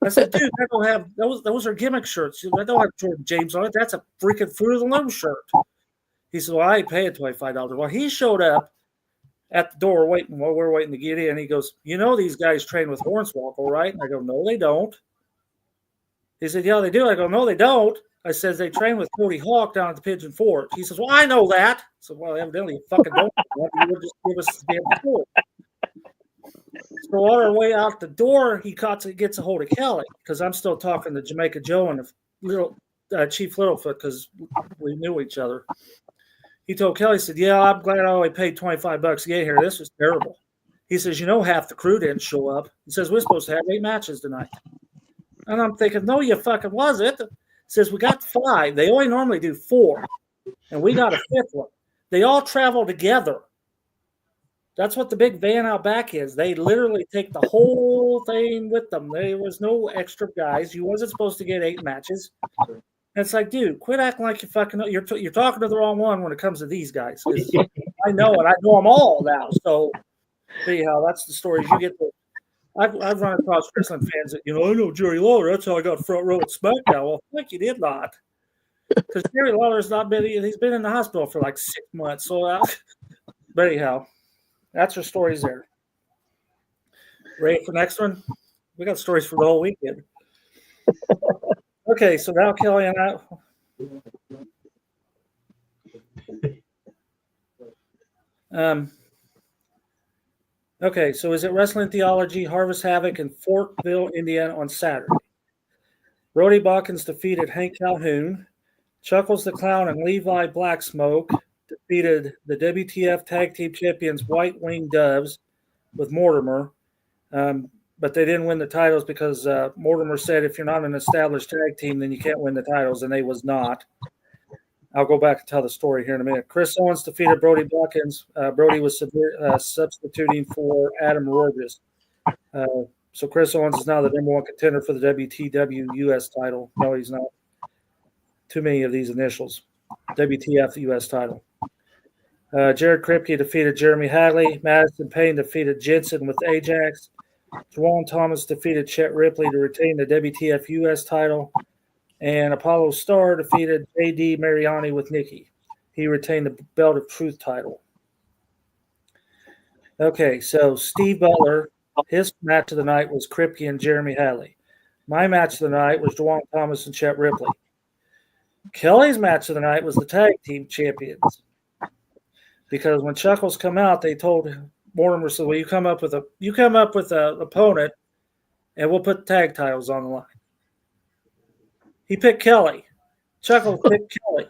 I said, dude, I don't have those are gimmick shirts. I don't have Jordan James on it. That's a freaking Fruit of the Loom shirt. He said, well, I ain't paying $25. Well, he showed up at the door waiting while we're waiting to get in. He goes, you know these guys train with Hornswoggle, right? And I go, no, they don't. He said, yeah, they do. I go, no, they don't. I says, they train with Cody Hawk down at the Pigeon Forge. He says, well, I know that. So, well, evidently you fucking don't know that. You would just give us the damn tour. So on our way out the door, he gets a hold of Kelly because I'm still talking to Jamaica Joe and Chief Littlefoot because we knew each other. He told Kelly, he said, yeah, I'm glad I only paid $25 to get here. This was terrible. He says, you know, half the crew didn't show up. He says, we're supposed to have 8 matches tonight. And I'm thinking, no, you fucking wasn't. He says, we got 5. They only normally do 4. And we got a 5th one. They all travel together. That's what the big van out back is. They literally take the whole thing with them. There was no extra guys. You wasn't supposed to get 8 matches. And it's like, dude, quit acting like you fucking know. You're talking to the wrong one when it comes to these guys. 'Cause I know, and I know them all now. So, anyhow, that's the stories you get. I've run across wrestling fans that, I know Jerry Lawler. That's how I got front row at SmackDown. Well, fuck, you did not. Because Jerry Lawler's not been, he's been in the hospital for like 6 months. So, but anyhow, that's our stories there. Ready for the next one? We got stories for the whole weekend. Okay, so now Kelly and I. Okay, so is it Wrestling Theology Harvest Havoc in Fortville, Indiana on Saturday? Brody Botkins defeated Hank Calhoun. Chuckles the Clown and Levi Blacksmoke defeated the WTF Tag Team Champions White Winged Doves with Mortimer. But they didn't win the titles because Mortimer said if you're not an established tag team, then you can't win the titles, and they was not. I'll go back and tell the story here in a minute. Chris Owens defeated Brody Botkins. Brody was substituting for Adam Rorges. So Chris Owens is now the number one contender for the WTW US title. No, he's not. Too many of these initials. WTF US title. Jared Kripke defeated Jeremy Hagley. Madison Payne defeated Jensen with Ajax. Juwan Thomas defeated Chet Ripley to retain the WTF US title. And Apollo Starr defeated J.D. Mariani with Nikki. He retained the Belt of Truth title. Okay, so Steve Butler, his match of the night was Kripke and Jeremy Hagley. My match of the night was Juwan Thomas and Chet Ripley. Kelly's match of the night was the tag team champions. Because when Chuckles come out, they told Mortimer, said, well, you come up with an opponent, and we'll put tag titles on the line. He picked Kelly. Chuckles picked Kelly.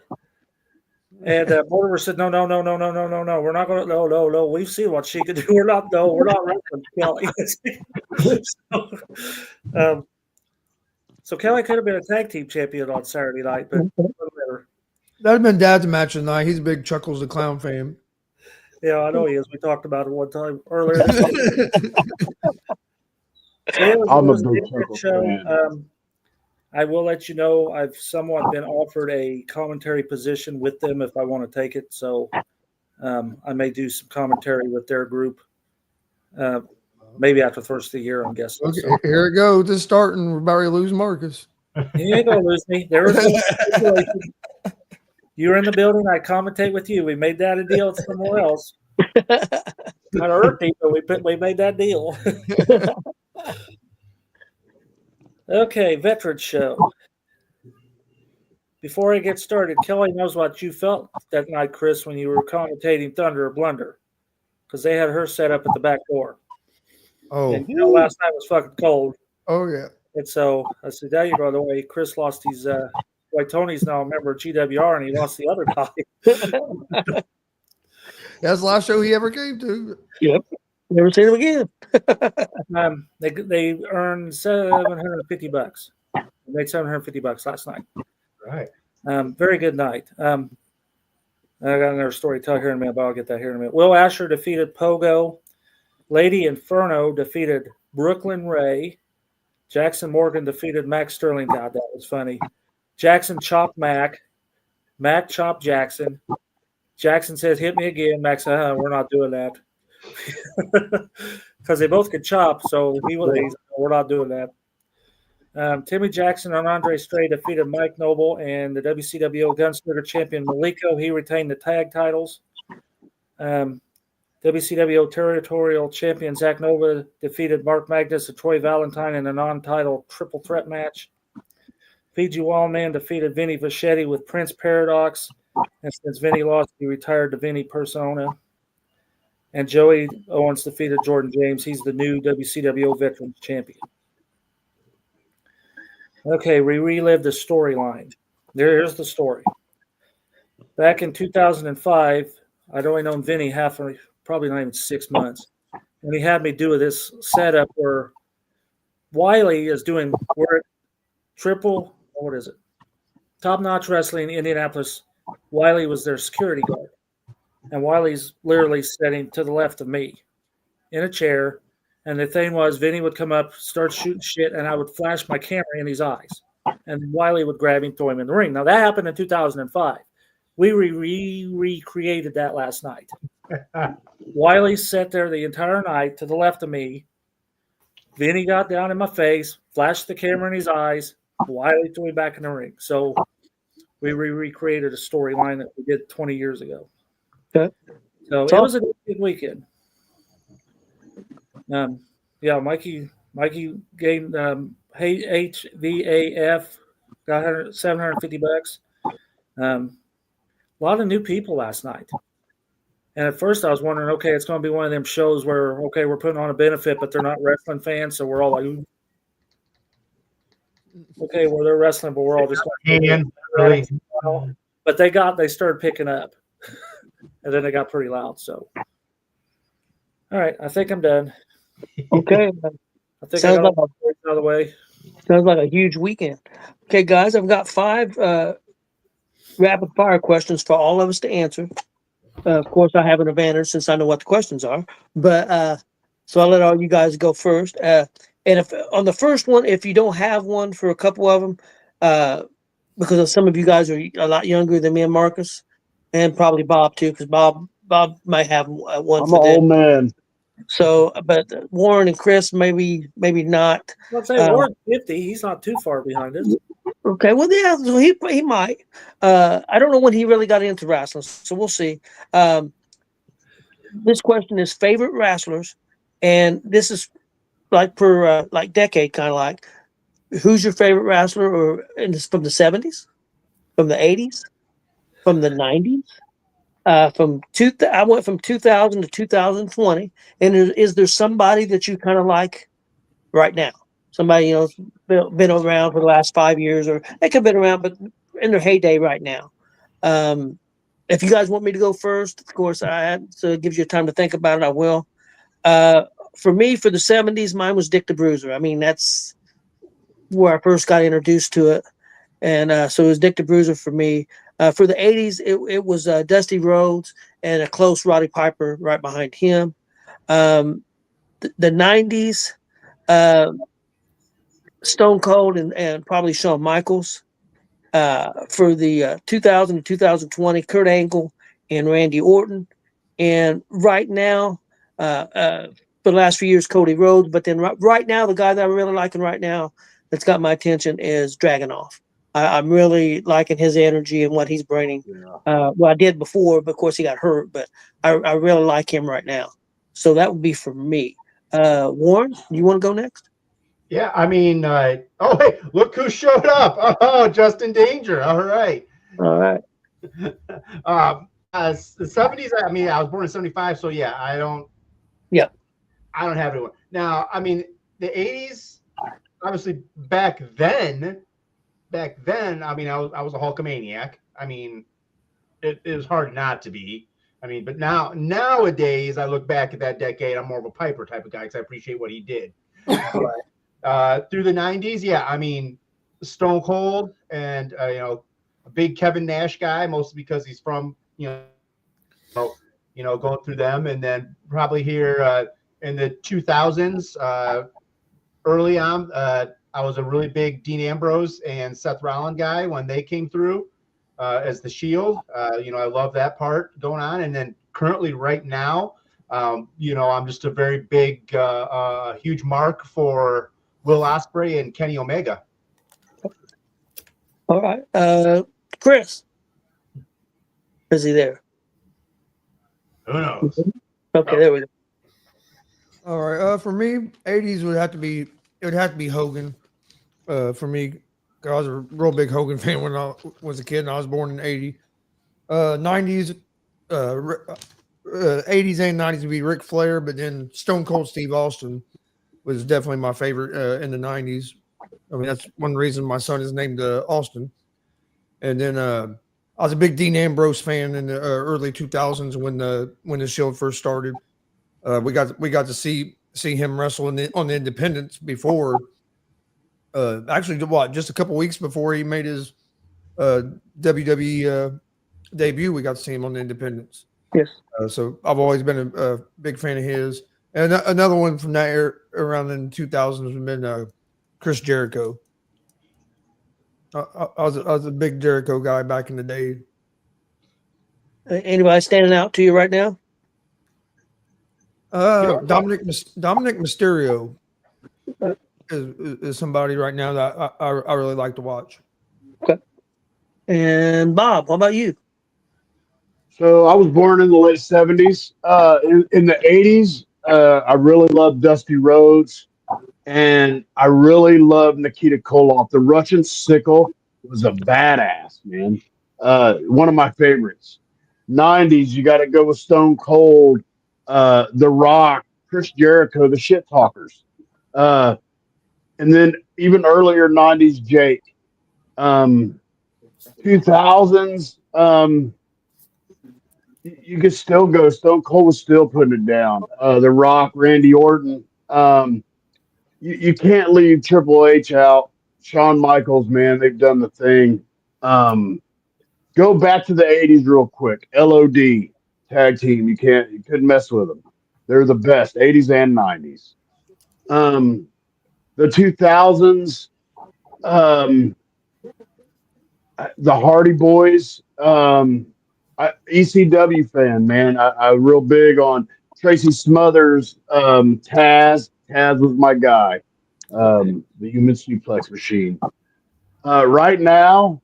And Mortimer said, no. We're not going to, no. We've seen what she could do. We're not wrestling Kelly. So Kelly could have been a tag team champion on Saturday night, but whatever. That would have been Dad's match of the night. He's a big Chuckles the Clown fan. Yeah, I know he is. We talked about it one time earlier. I'm a big Chuckles fan. I will let you know I've somewhat been offered a commentary position with them if I want to take it. So I may do some commentary with their group. Maybe after the first of the year, I'm guessing. Okay, so. Here it goes. This starting. We're about to lose Marcus. You ain't going to lose me. There was you were in the building. I commentate with you. We made that a deal somewhere else. Kind of hurt me, but we made that deal. Okay, Veteran Show. Before I get started, Kelly knows what you felt that night, Chris, when you were commentating Thunder or Blunder, because they had her set up at the back door. Oh, and last night was fucking cold. Oh yeah. And so I said, "There you go." The way Chris lost his, Tony's now a member of G.W.R, and he lost the other guy. That's the last show he ever came to. Yep. Never seen him again. They earned $750. They made $750 last night. Right. Very good night. I got another story to tell here in a minute, but I'll get that here in a minute. Will Asher defeated Pogo. Lady Inferno defeated Brooklyn Ray. Jackson Morgan defeated Max Sterling. God, that was funny. Jackson chopped Mac. Mac chopped Jackson. Jackson says, hit me again. Max said, we're not doing that. Because they both could chop, so we're not doing that. Timmy Jackson and Andre Stray defeated Mike Noble and the WCW Gunslinger champion Maliko. He retained the tag titles. WCW territorial champion Zach Nova defeated Mark Magnus and Troy Valentine in a non-title triple threat match. Fiji Wildman defeated Vinny Vachetti with Prince Paradox. And since Vinny lost, he retired to Vinny Persona. And Joey Owens defeated Jordan James. He's the new WCW Veterans Champion. Okay, we relived the storyline. Here's the story. Back in 2005, I'd only known Vinny probably not even 6 months. And he had me do this setup where Wiley is doing Top Notch Wrestling, Indianapolis. Wiley was their security guard. And Wiley's literally sitting to the left of me in a chair. And the thing was, Vinny would come up, start shooting shit, and I would flash my camera in his eyes. and Wiley would grab him, throw him in the ring. Now that happened in 2005. We recreated that last night. Wiley sat there the entire night to the left of me. Vinny got down in my face, flashed the camera in his eyes. Wiley threw me back in the ring. So we recreated a storyline that we did 20 years ago. Okay. So it was a good weekend. Yeah, Mikey gained HVAF, got $750. A lot of new people last night. And at first I was wondering, okay, it's going to be one of them shows where, okay, we're putting on a benefit, but they're not wrestling fans. So we're all like, okay, well, they're wrestling, but we're all just like, but they started picking up and then they got pretty loud. So, all right, I think I'm done. Okay. I think I got all the points out of the way. Sounds like a huge weekend. Okay, guys, I've got 5 rapid fire questions for all of us to answer. Of course, I have an advantage since I know what the questions are, but so I'll let all you guys go first. And if on the first one, if you don't have one for a couple of them, because some of you guys are a lot younger than me and Marcus, and probably Bob too, because Bob might have one. I'm an old man. So, but Warren and Chris, maybe not. I'd say Warren's 50. He's not too far behind us. Okay, well, yeah, so he might. I don't know when he really got into wrestling, so we'll see. This question is favorite wrestlers, and this is like per like decade, kind of like who's your favorite wrestler, or and it's from the 70s, from the 80s, from the 90s. I went from 2000 to 2020, and is there somebody that you kind of like right now? Somebody been around for the last 5 years, or they could have been around, but in their heyday right now. If you guys want me to go first, of course, so it gives you time to think about it. I will. For me, for the 70s, mine was Dick the Bruiser. I mean, that's where I first got introduced to it, and so it was Dick the Bruiser for me. For the 80s, it was Dusty Rhodes and a close Roddy Piper right behind him. The 90s, Stone Cold and probably Shawn Michaels. For the 2000 to 2020, Kurt Angle and Randy Orton. And right now, for the last few years, Cody Rhodes. But then right now, the guy that I'm really liking right now that's got my attention is Dragunov. I'm really liking his energy and what he's bringing. Yeah. Well, I did before, but of course he got hurt. But I really like him right now. So that would be for me. Warren, you want to go next? Yeah, I mean, hey, look who showed up. Oh, Justin Danger. All right. All right. The 70s, I mean, I was born in 75, so yeah, I don't have anyone. Now, I mean, the 80s, obviously back then, I mean, I was a Hulkamaniac. I mean, it was hard not to be. I mean, but nowadays, I look back at that decade, I'm more of a Piper type of guy because I appreciate what he did. Through the 90s, yeah, I mean, Stone Cold and a big Kevin Nash guy, mostly because he's from going through them, and then probably here in the 2000s, early on, I was a really big Dean Ambrose and Seth Rollins guy when they came through as the Shield. I love that part going on, and then currently right now, I'm just a very big, huge mark for Will Ospreay and Kenny Omega. All right. Chris. Is he there? Who knows? Okay, there we go. All right. For me, 80s would have to be Hogan. For me, I was a real big Hogan fan when I was a kid, and I was born in 80. 90s, 80s and 90s would be Ric Flair, but then Stone Cold Steve Austin was definitely my favorite in the 90s. I mean, that's one reason my son is named Austin. And then I was a big Dean Ambrose fan in the early 2000s when the Shield first started. We got to see him wrestle on the Independents before. Actually, just a couple weeks before he made his WWE debut, we got to see him on the Independents. Yes. So I've always been a big fan of his. And another one from that era, around in the 2000s, has been Chris Jericho. I was a big Jericho guy back in the day. Anybody standing out to you right now? Dominic Mysterio is somebody right now that I really like to watch. Okay. And Bob, what about you? So I was born in the late 70s. In the 80s, I really loved Dusty Rhodes, and I really loved Nikita Koloff. The Russian Sickle was a badass, man. One of my favorites. 90s, you got to go with Stone Cold, The Rock, Chris Jericho, the Shit Talkers. And then even earlier 90s, Jake. 2000s, you could still go. Stone Cold was still putting it down. The Rock, Randy Orton. You can't leave Triple H out. Shawn Michaels, man, they've done the thing. Go back to the 80s real quick. LOD tag team. You couldn't mess with them. They're the best, 80s and 90s. The 2000s, the Hardy Boys. ECW fan, man. I real big on Tracy Smothers, Taz. Taz was my guy. The human suplex machine. Right now,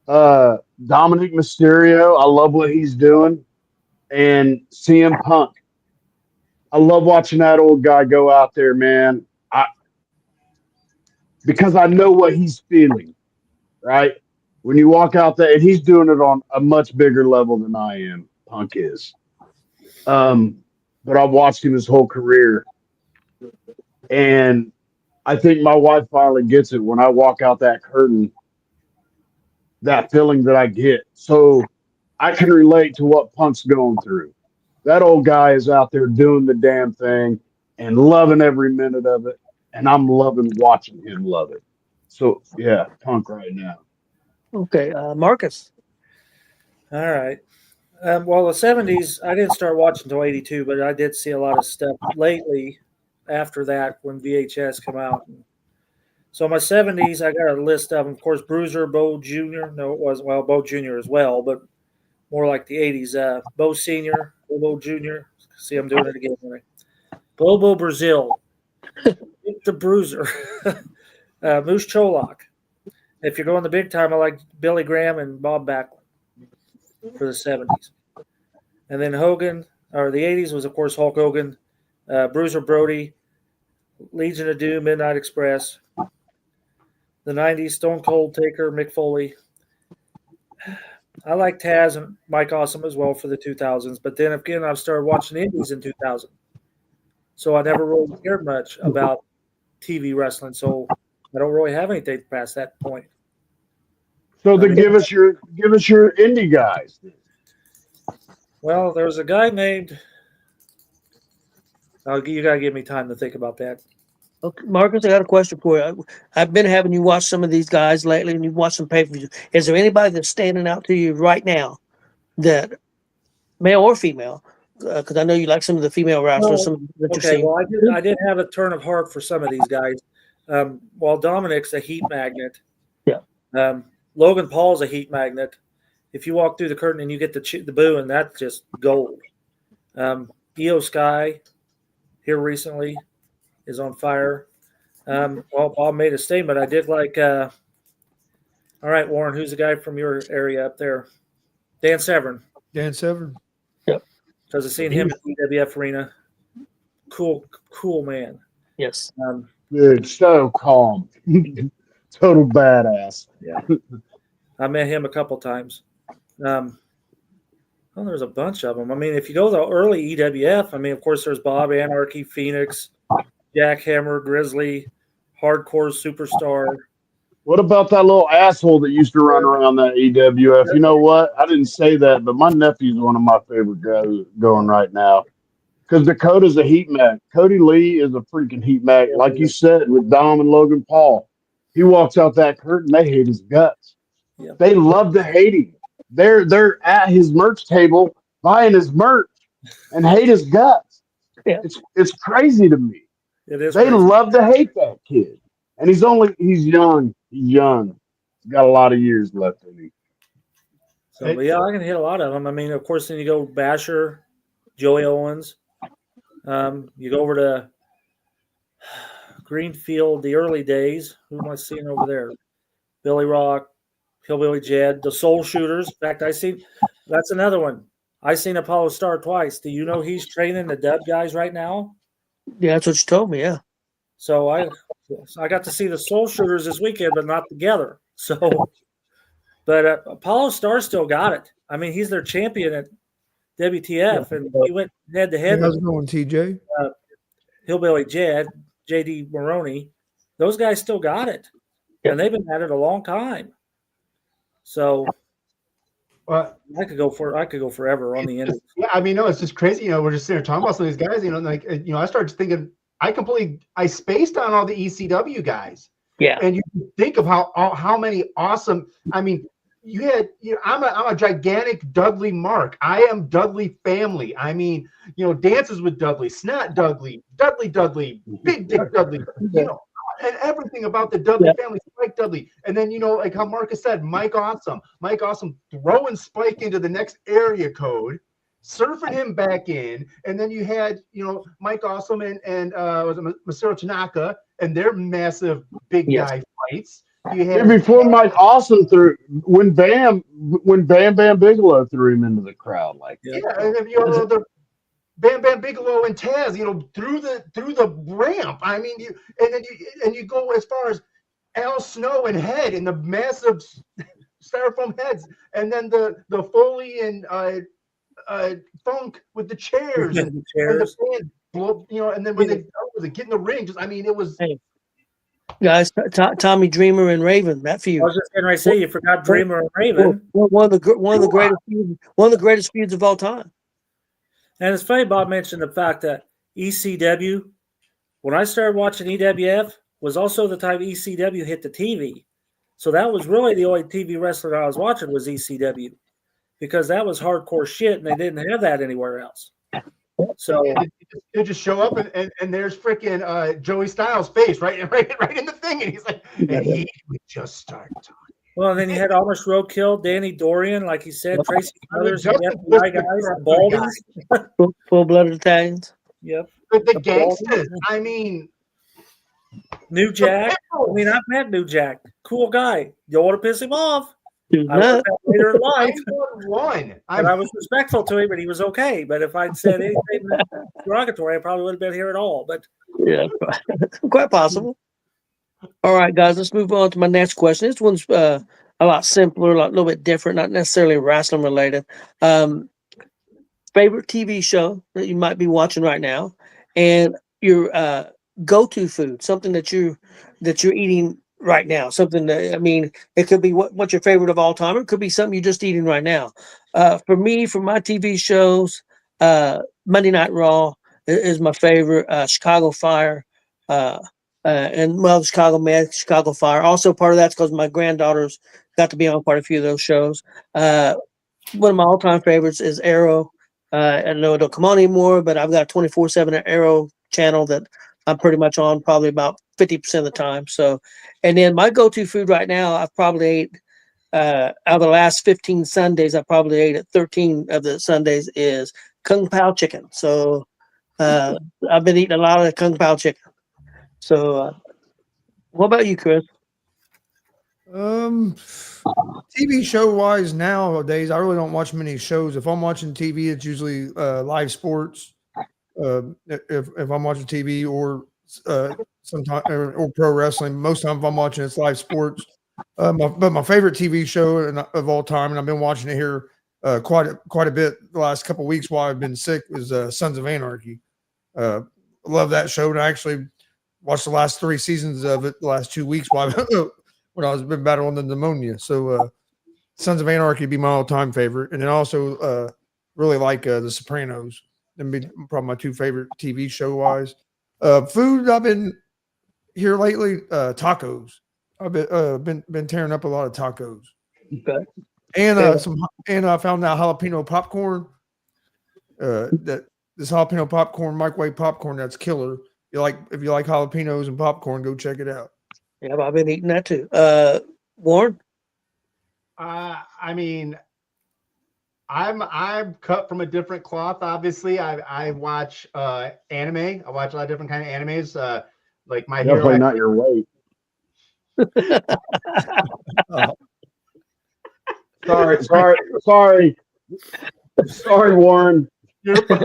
Dominic Mysterio. I love what he's doing, and CM Punk. I love watching that old guy go out there, man. Because I know what he's feeling, right? When you walk out there, and he's doing it on a much bigger level than I am. Punk is. But I've watched him his whole career, and I think my wife finally gets it when I walk out that curtain. That feeling that I get, so I can relate to what Punk's going through. That old guy is out there doing the damn thing and loving every minute of it, and I'm loving watching him love it. So yeah, Punk right now. Okay, Marcus. All right. Well, the 70s, I didn't start watching until 82, but I did see a lot of stuff lately after that when VHS come out. So my 70s, I got a list of them. Of course, Bruiser, Bo Jr. No, it wasn't. Well, Bo Jr. as well, but more like the 80s. Bo Sr., Bobo Jr. See, I'm doing it again. Right? Bobo Brazil. The Bruiser. Moose Cholak. If you're going the big time, I like Billy Graham and Bob Backlund for the 70s. And then Hogan, or the 80s was, of course, Hulk Hogan, Bruiser Brody, Legion of Doom, Midnight Express. The 90s, Stone Cold, Taker, Mick Foley. I like Taz and Mike Awesome as well for the 2000s. But then again, I've started watching Indies in 2000. So I never really cared much about TV wrestling. So I don't really have anything past that point. So then give us your indie guys. Well, there's a guy named. You got to give me time to think about that. Okay, Marcus, I got a question for you. I've been having you watch some of these guys lately, and you've watched some pay-per-views. Is there anybody that's standing out to you right now, that male or female? Because I know you like some of the female wrestlers. Some interesting. Okay, well, I did have a turn of heart for some of these guys. While Dominic's a heat magnet, yeah. Logan Paul's a heat magnet. If you walk through the curtain and you get the boo, and that's just gold. Io Sky here recently is on fire. Well, Bob made a statement. I did like. All right, Warren, who's the guy from your area up there? Dan Severn. Dan Severn. Yep. Because I've seen him at the EWF Arena. Cool man. Yes. Dude, so calm. Total badass. Yeah. I met him a couple times. There's a bunch of them. I mean, if you go to the early EWF, I mean, of course, there's Bob Anarchy, Phoenix, Jackhammer, Grizzly, Hardcore Superstar. What about that little asshole that used to run around that EWF? You know what? I didn't say that, but my nephew's one of my favorite guys going right now. Because Dakota's a heat mag. Cody Lee is a freaking heat mag. Like you said, with Dom and Logan Paul. He walks out that curtain, they hate his guts. Yeah. They love to hate him. They're at his merch table buying his merch and hate his guts. Yeah. It's crazy to me. It is. They crazy. love to hate that kid. And he's young. He's young. He's got a lot of years left in him. So, but yeah, I can hit a lot of them. I mean, of course, then you go Basher, Joey Owens. You go over to Greenfield, the early days. Who am I seeing over there? Billy Rock, Hillbilly Jed, the Soul Shooters. In fact, that's another one. I seen Apollo Star twice. Do you know he's training the Dub guys right now? Yeah, that's what you told me. Yeah. So I got to see the Soul Shooters this weekend, but not together. So, but Apollo Star still got it. I mean, he's their champion at WTF, and he went head to Hey, head how's with it going, TJ? Hillbilly Jed, JD Maroney. Those guys still got it, and they've been at it a long time. So I could go forever on the end. Yeah, I mean, no, it's just crazy. You know, we're just sitting here talking about some of these guys. You know, like I started thinking, I spaced on all the ECW guys. Yeah. And you think of how many awesome. I mean, I'm a gigantic Dudley mark. I am Dudley family. I mean, Dances with Dudley, Snot Dudley, Dudley, Big Dick Dudley. And everything about the Dudley family, Spike Dudley. And then, like how Marcus said, Mike Awesome throwing Spike into the next area code, surfing him back in. And then you had, Mike Awesome and was it Masaru Tanaka and their massive big guy fights. You had before Mike Awesome when Bam Bam Bigelow threw him into the crowd and then the Bam Bam Bigelow and Taz, through the ramp. I mean, you go as far as Al Snow and Head and the massive styrofoam heads, and then the Foley and Funk with the chairs and the band blow, and then when they get in the ring, it was. Hey. Guys, Tommy Dreamer and Raven, that feud. I was just going to say, you forgot Dreamer and Raven. One of the greatest feuds of all time. And it's funny, Bob mentioned the fact that ECW, when I started watching EWF, was also the time ECW hit the TV. So that was really the only TV wrestling I was watching was ECW, because that was hardcore shit, and they didn't have that anywhere else. So they just show up and there's freaking Joey Styles' face right in the thing, and he's like, and he would just start talking. Well, and then you had Almost Roadkill, Danny Dorian, like he said, Tracy Brothers, the FBI guys, Baldies, full-blooded Italians. Yep. But the gangsters, I mean, New Jack. I mean, I've met New Jack, cool guy. You don't want to piss him off. I learned that later in life. I was respectful to him, but he was okay. But if I'd said anything derogatory, I probably wouldn't have been here at all. But yeah, quite possible. All right, guys, let's move on to my next question. This one's a lot simpler, a little bit different, not necessarily wrestling related. Favorite TV show that you might be watching right now, and your go-to food, something that you're eating right now, something that, I mean, it could be what's your favorite of all time, or it could be something you're just eating right now. For me, for my TV shows, Monday Night Raw is my favorite. Chicago Fire, and Chicago Med, Chicago Fire. Also, part of that's because my granddaughters got to be on quite a few of those shows. One of my all-time favorites is Arrow. I know it don't come on anymore, but I've got a 24/7 Arrow channel that I'm pretty much on probably about 50% of the time. So, and then my go-to food right now, I've probably ate out of the last 15 Sundays, I probably ate at 13 of the Sundays is Kung Pao chicken. So I've been eating a lot of Kung Pao chicken. So what about you, Chris? TV show wise nowadays, I really don't watch many shows. If I'm watching TV, it's usually live sports. If I'm watching TV or sometimes or pro wrestling, most times if I'm watching it's live sports. But my favorite TV show of all time, and I've been watching it here quite a bit the last couple of weeks while I've been sick, is Sons of Anarchy. Love that show, and I actually watched the last 3 seasons of it the last 2 weeks while when I was been battling the pneumonia. So Sons of Anarchy would be my all-time favorite, and then also really like The Sopranos. Them be probably my 2 favorite TV show wise. Food I've been here lately, tacos. I've been tearing up a lot of tacos. Okay. And I found out jalapeno popcorn. That this jalapeno popcorn, microwave popcorn, that's killer. If you like jalapenos and popcorn, go check it out. Yeah, I've been eating that too. Warren? I mean, I'm cut from a different cloth. Obviously, I watch anime. I watch a lot of different kind of animes. Like My Hero. Definitely not your weight. Oh, Sorry, Warren. You're fine.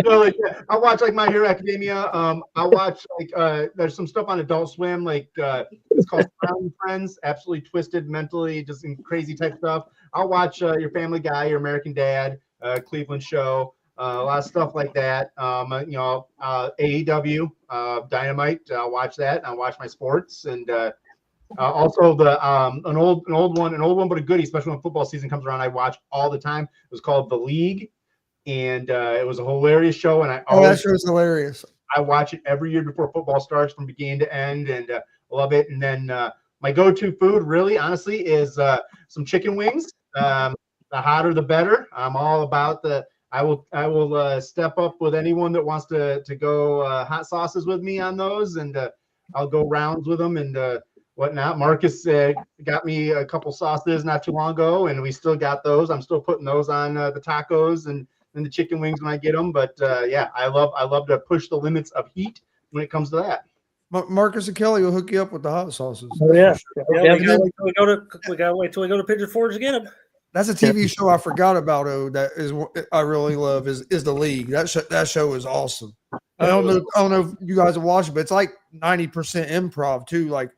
No, like I watch like My Hero Academia. I watch like there's some stuff on Adult Swim, like it's called Clown Friends, absolutely twisted mentally, just some crazy type stuff. I'll watch your Family Guy, your American Dad, Cleveland Show, a lot of stuff like that. AEW, Dynamite. I'll watch that. I'll watch my sports and also the an old one, but a goodie, especially when football season comes around. I watch all the time. It was called The League. And it was a hilarious show, and that show's hilarious. I watch it every year before football starts, from beginning to end, and I love it. And then my go-to food, really, honestly, is some chicken wings. The hotter, the better. I'm all about the. I will step up with anyone that wants to go hot sauces with me on those, and I'll go rounds with them and whatnot. Marcus got me a couple sauces not too long ago, and we still got those. I'm still putting those on the tacos and the chicken wings when I get them. But yeah, I love to push the limits of heat when it comes to that. Marcus and Kelly will hook you up with the hot sauces. Oh, yeah. Yeah, we gotta wait till we go to Pigeon Forge to get them. That's a TV show I forgot about. That is I really love is The League. That show is awesome. I don't know if you guys have watched it, but it's like 90% improv too. Like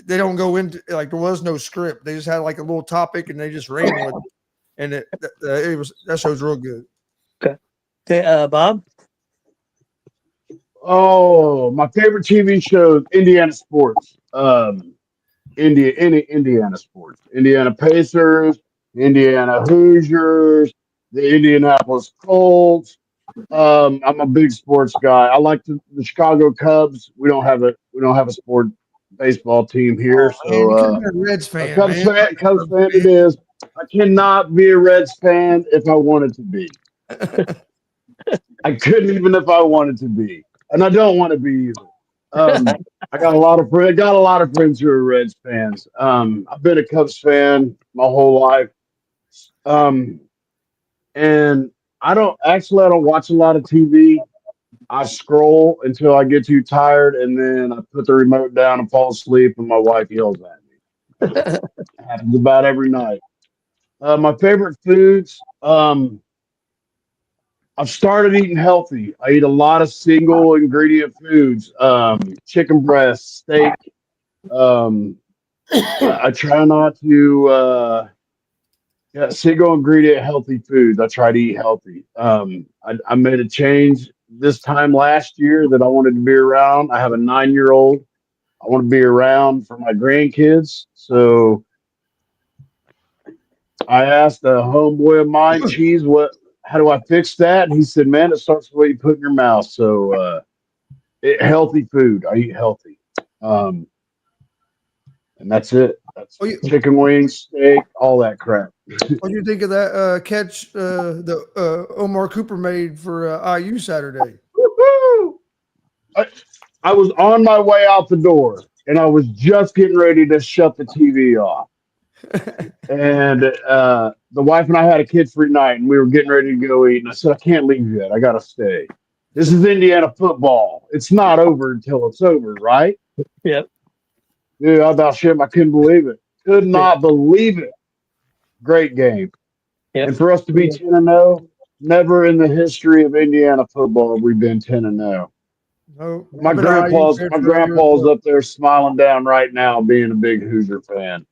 they don't go into like there was no script. They just had like a little topic and they just ran with it. And it was that show's real good. Okay, Bob. Oh, my favorite TV show, Indiana sports. Indiana sports. Indiana Pacers, Indiana Hoosiers, the Indianapolis Colts. I'm a big sports guy. I like the Chicago Cubs. We don't have a sport baseball team here, so Reds fan, Cubs fan it is. I cannot be a Reds fan if I wanted to be. I couldn't even if I wanted to be, and I don't want to be either. I got a lot of friends who are Reds fans. I've been a Cubs fan my whole life, and I don't watch a lot of TV. I scroll until I get too tired, and then I put the remote down and fall asleep, and my wife yells at me. It happens about every night. My favorite foods. I've started eating healthy. I eat a lot of single ingredient foods, chicken breast, steak. I try not to, single ingredient healthy foods. I try to eat healthy. I made a change this time last year that I wanted to be around. I have a 9-year-old. I want to be around for my grandkids. So I asked a homeboy of mine, Cheese, how do I fix that? And he said, man, it starts with what you put in your mouth. So healthy food. I eat healthy. And that's it. That's chicken wings, steak, all that crap. What do you think of that catch the Omar Cooper made for IU Saturday? I was on my way out the door, and I was just getting ready to shut the TV off. And the wife and I had a kid-free night, and we were getting ready to go eat. And I said, I can't leave yet. I got to stay. This is Indiana football. It's not over until it's over, right? Yep. Dude, I about shit. I couldn't believe it. Could not believe it. Great game. Yep. And for us to be 10-0, never in the history of Indiana football have we been 10-0. No, My grandpa's up there smiling down right now, being a big Hoosier fan.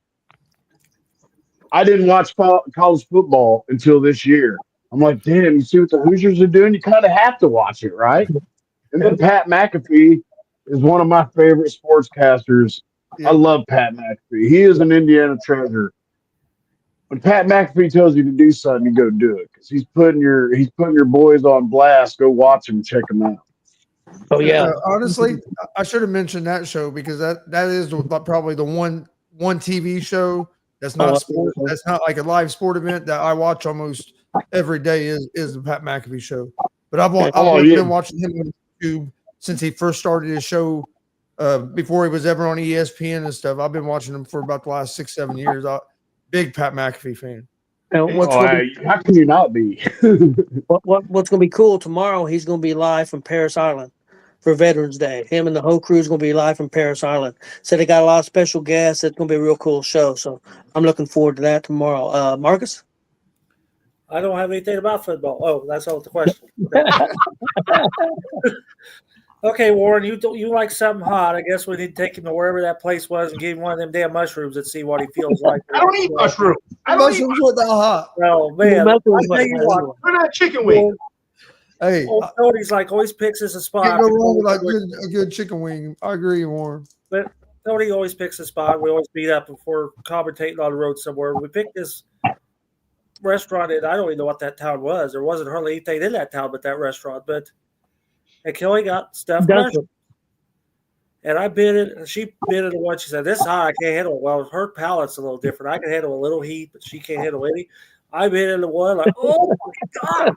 I didn't watch college football until this year. I'm like, damn, you see what the Hoosiers are doing? You kind of have to watch it, right? And then Pat McAfee is one of my favorite sportscasters. Yeah. I love Pat McAfee. He is an Indiana treasure. When Pat McAfee tells you to do something, you go do it because he's putting your boys on blast. Go watch them, check them out. Oh yeah. Honestly, I should have mentioned that show because that is probably the one TV show that's not sport. That's not like a live sport event that I watch almost every day is the Pat McAfee show. But I've been watching him on YouTube since he first started his show before he was ever on ESPN and stuff. I've been watching him for about the last 6-7 years. Big Pat McAfee fan. And what's Oh, gonna hey, how can you not be? what's gonna be cool tomorrow? He's gonna be live from Paris Island for Veterans Day. Him and the whole crew is gonna be live from Paris Island. So they got a lot of special guests. It's gonna be a real cool show. So I'm looking forward to that tomorrow. Marcus. I don't have anything about football. Oh, that's all the question. Okay, Warren, you like something hot. I guess we need to take him to wherever that place was and give him one of them damn mushrooms and see what he feels like. I don't eat mushrooms. I don't eat Mushrooms with the hot. Oh, man. I tell you what, We're not chicken wing. Hey, old Cody's like always picks us a spot. can't go wrong with a good chicken wing. I agree, Warren. But Cody always picks a spot. We always meet up before commentating on the road somewhere. We picked this restaurant, and I don't even know what that town was. There wasn't hardly anything in that town but that restaurant. And Kelly got stuffed mushrooms. And I bit it, and she bit it once. She said, "This hot, I can't handle it." Well, her palate's a little different. I can handle a little heat, but she can't handle any. I bit into one, like, oh my God.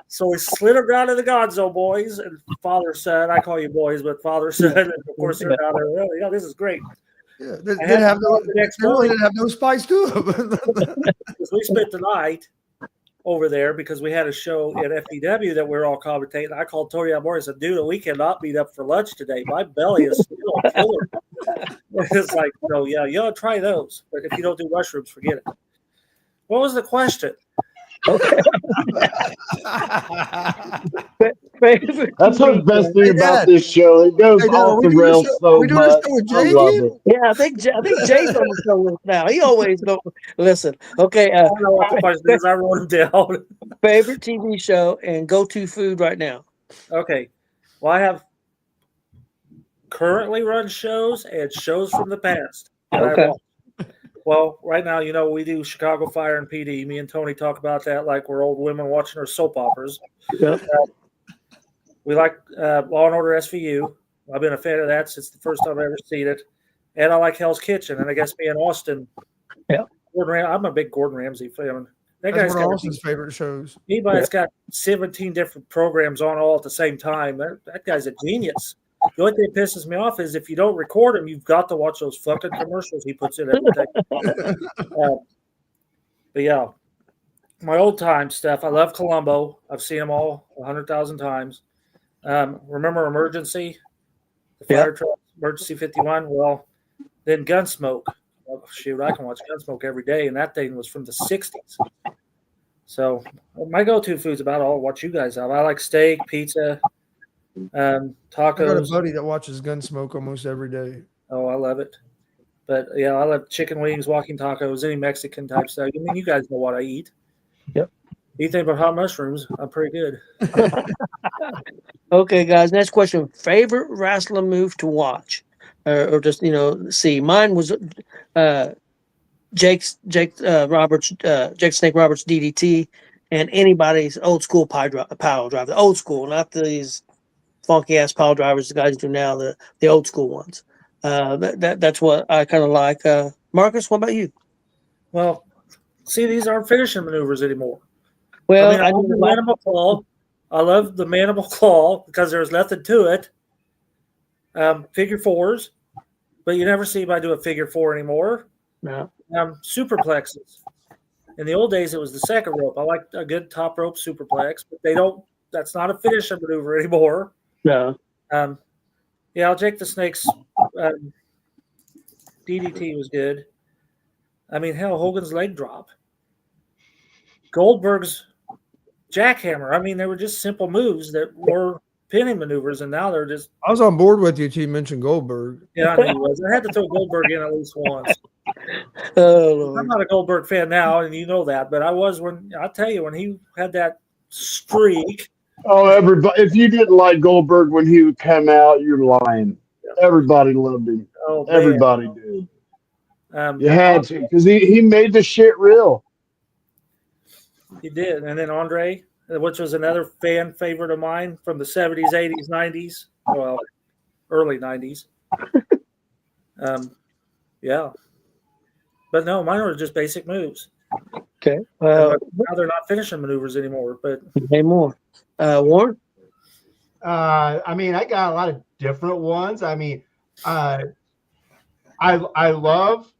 So we slid her down to the Gonzo boys, and father son, I call you boys, but father son, and of course they're down there. Well, this is great. Yeah, they didn't have no spice to them. Because we spent the night over there because we had a show at FDW that we were all commentating. I called Tony Moore and said, "Dude, we cannot meet up for lunch today. My belly is still a killer." It's like, no, yeah, you ought to try those. But if you don't do mushrooms, forget it. What was the question? That's the best thing about this show. It goes off the rails so much. I love it. Yeah, I think Jay's on the show with now. He always don't listen. Okay, I don't know what the question is. I wrote them down. Favorite TV show and go-to food right now. Okay. Well, I have currently run shows and shows from the past. Okay. Well, right now, we do Chicago Fire and PD. Me and Tony talk about that like we're old women watching our soap operas. Yep. We like Law and Order SVU. I've been a fan of that since the first time I ever seen it. And I like Hell's Kitchen. And I guess me and Austin. Yeah. I'm a big Gordon Ramsay fan. That's one of Austin's favorite shows. Anybody's got 17 different programs on all at the same time. That guy's a genius. The only thing that pisses me off is if you don't record him, you've got to watch those fucking commercials he puts in every day. But yeah, my old time stuff. I love Columbo. I've seen them all 100,000 times. Remember Emergency? The fire truck, Emergency 51? Well, then Gunsmoke. Oh, shoot, I can watch Gunsmoke every day, and that thing was from the 60s. So my go-to food's about all what you guys have. I like steak, pizza, tacos. I got a buddy that watches Gunsmoke almost every day. Oh, I love it. But yeah, I love chicken wings, walking tacos, any Mexican type stuff. I mean, you guys know what I eat. Yep. Anything but hot mushrooms, I'm pretty good. Okay, guys. Next question: favorite wrestling move to watch, or just see. Mine was Jake Snake Roberts DDT, and anybody's old school pile drive. The old school, not these funky ass pile drivers the guys do now. The old school ones. That's what I kind of like. Marcus, what about you? Well, see, these aren't finishing maneuvers anymore. Well, I love the mandible claw. I love the mandible claw because there's nothing to it. Figure fours, but you never see anybody do a figure four anymore. No. Superplexes. In the old days, it was the second rope. I like a good top rope superplex, but they don't. That's not a finishing maneuver anymore. No. Yeah, Jake the Snake's DDT was good. I mean, hell, Hogan's leg drop. Goldberg's jackhammer. I mean, they were just simple moves that were pinning maneuvers, and now they're just. I was on board with you till you mentioned Goldberg. Yeah, I knew he was. I had to throw Goldberg in at least once. Oh, I'm not a Goldberg fan now, and you know that, but I was when I tell you when he had that streak. Oh, everybody! If you didn't like Goldberg when he would come out, you're lying. Everybody loved him. Oh, everybody did. You Yeah, had to because he made the shit real. he did. And then Andre, which was another fan favorite of mine from the 70s, 80s, 90s. Well, early 90s. Yeah. But no, mine were just basic moves. okay. Now they're not finishing maneuvers anymore. But Any more? Warren? I mean, I got a lot of different ones. I mean, I love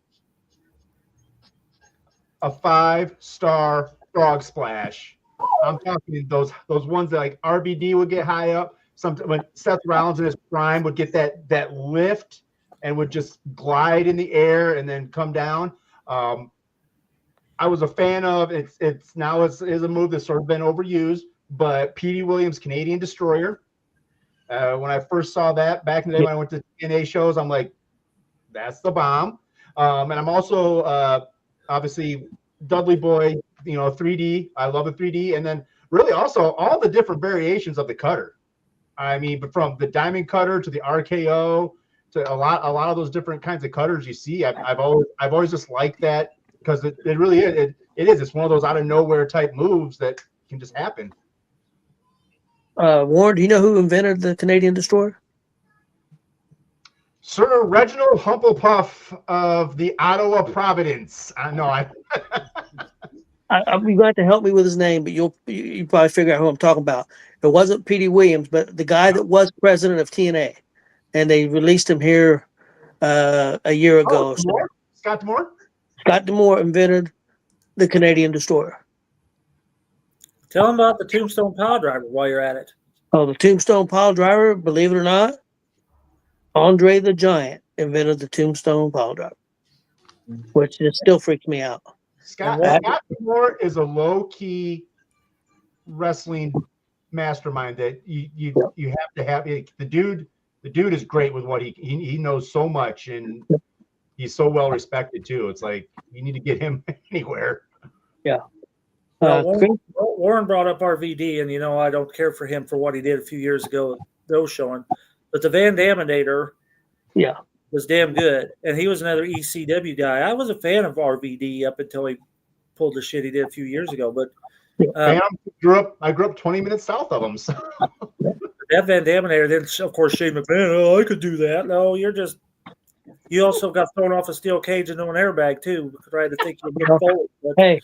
a 5-star frog splash. I'm talking those ones that like RBD would get high up. Sometimes when Seth Rollins in his prime would get that lift and would just glide in the air and then come down. I was a fan of it's now is a move that's sort of been overused, but Petey Williams Canadian Destroyer. When I first saw that back in the day when I went to TNA shows, I'm like, that's the bomb. And I'm also obviously Dudley Boy, 3D. I love the 3D, and then really also all the different variations of the cutter. I mean, but from the diamond cutter to the RKO to a lot of those different kinds of cutters you see. I've always just liked that because it really is. It's one of those out of nowhere type moves that can just happen. Warren, do you know who invented the Canadian Destroyer? Sir Reginald Humplepuff of the Ottawa Providence. You're going to help me with his name, but you probably figure out who I'm talking about. It wasn't Petey Williams, but the guy that was president of TNA, and they released him here a year ago. Scott D'Amore? Scott D'Amore invented the Canadian Destroyer. Tell him about the Tombstone Pile Driver while you're at it. Oh, the Tombstone Pile Driver, believe it or not, Andre the Giant invented the Tombstone Pile Driver, which just still freaks me out. Scott D'Amore is a low-key wrestling mastermind that you have to have. The dude is great with what he knows so much, and he's so well respected too. It's like you need to get him anywhere. Yeah. Warren brought up RVD, and I don't care for him for what he did a few years ago. Those showing, but the Van Daminator, was damn good, and he was another ECW guy. I was a fan of RVD up until he pulled the shit he did a few years ago. But I grew up 20 minutes south of him. So. That Van Daminator, then of course Shane McMahon. I could do that. No, you also got thrown off a steel cage and no an airbag too. Trying to think you get forward. But hey,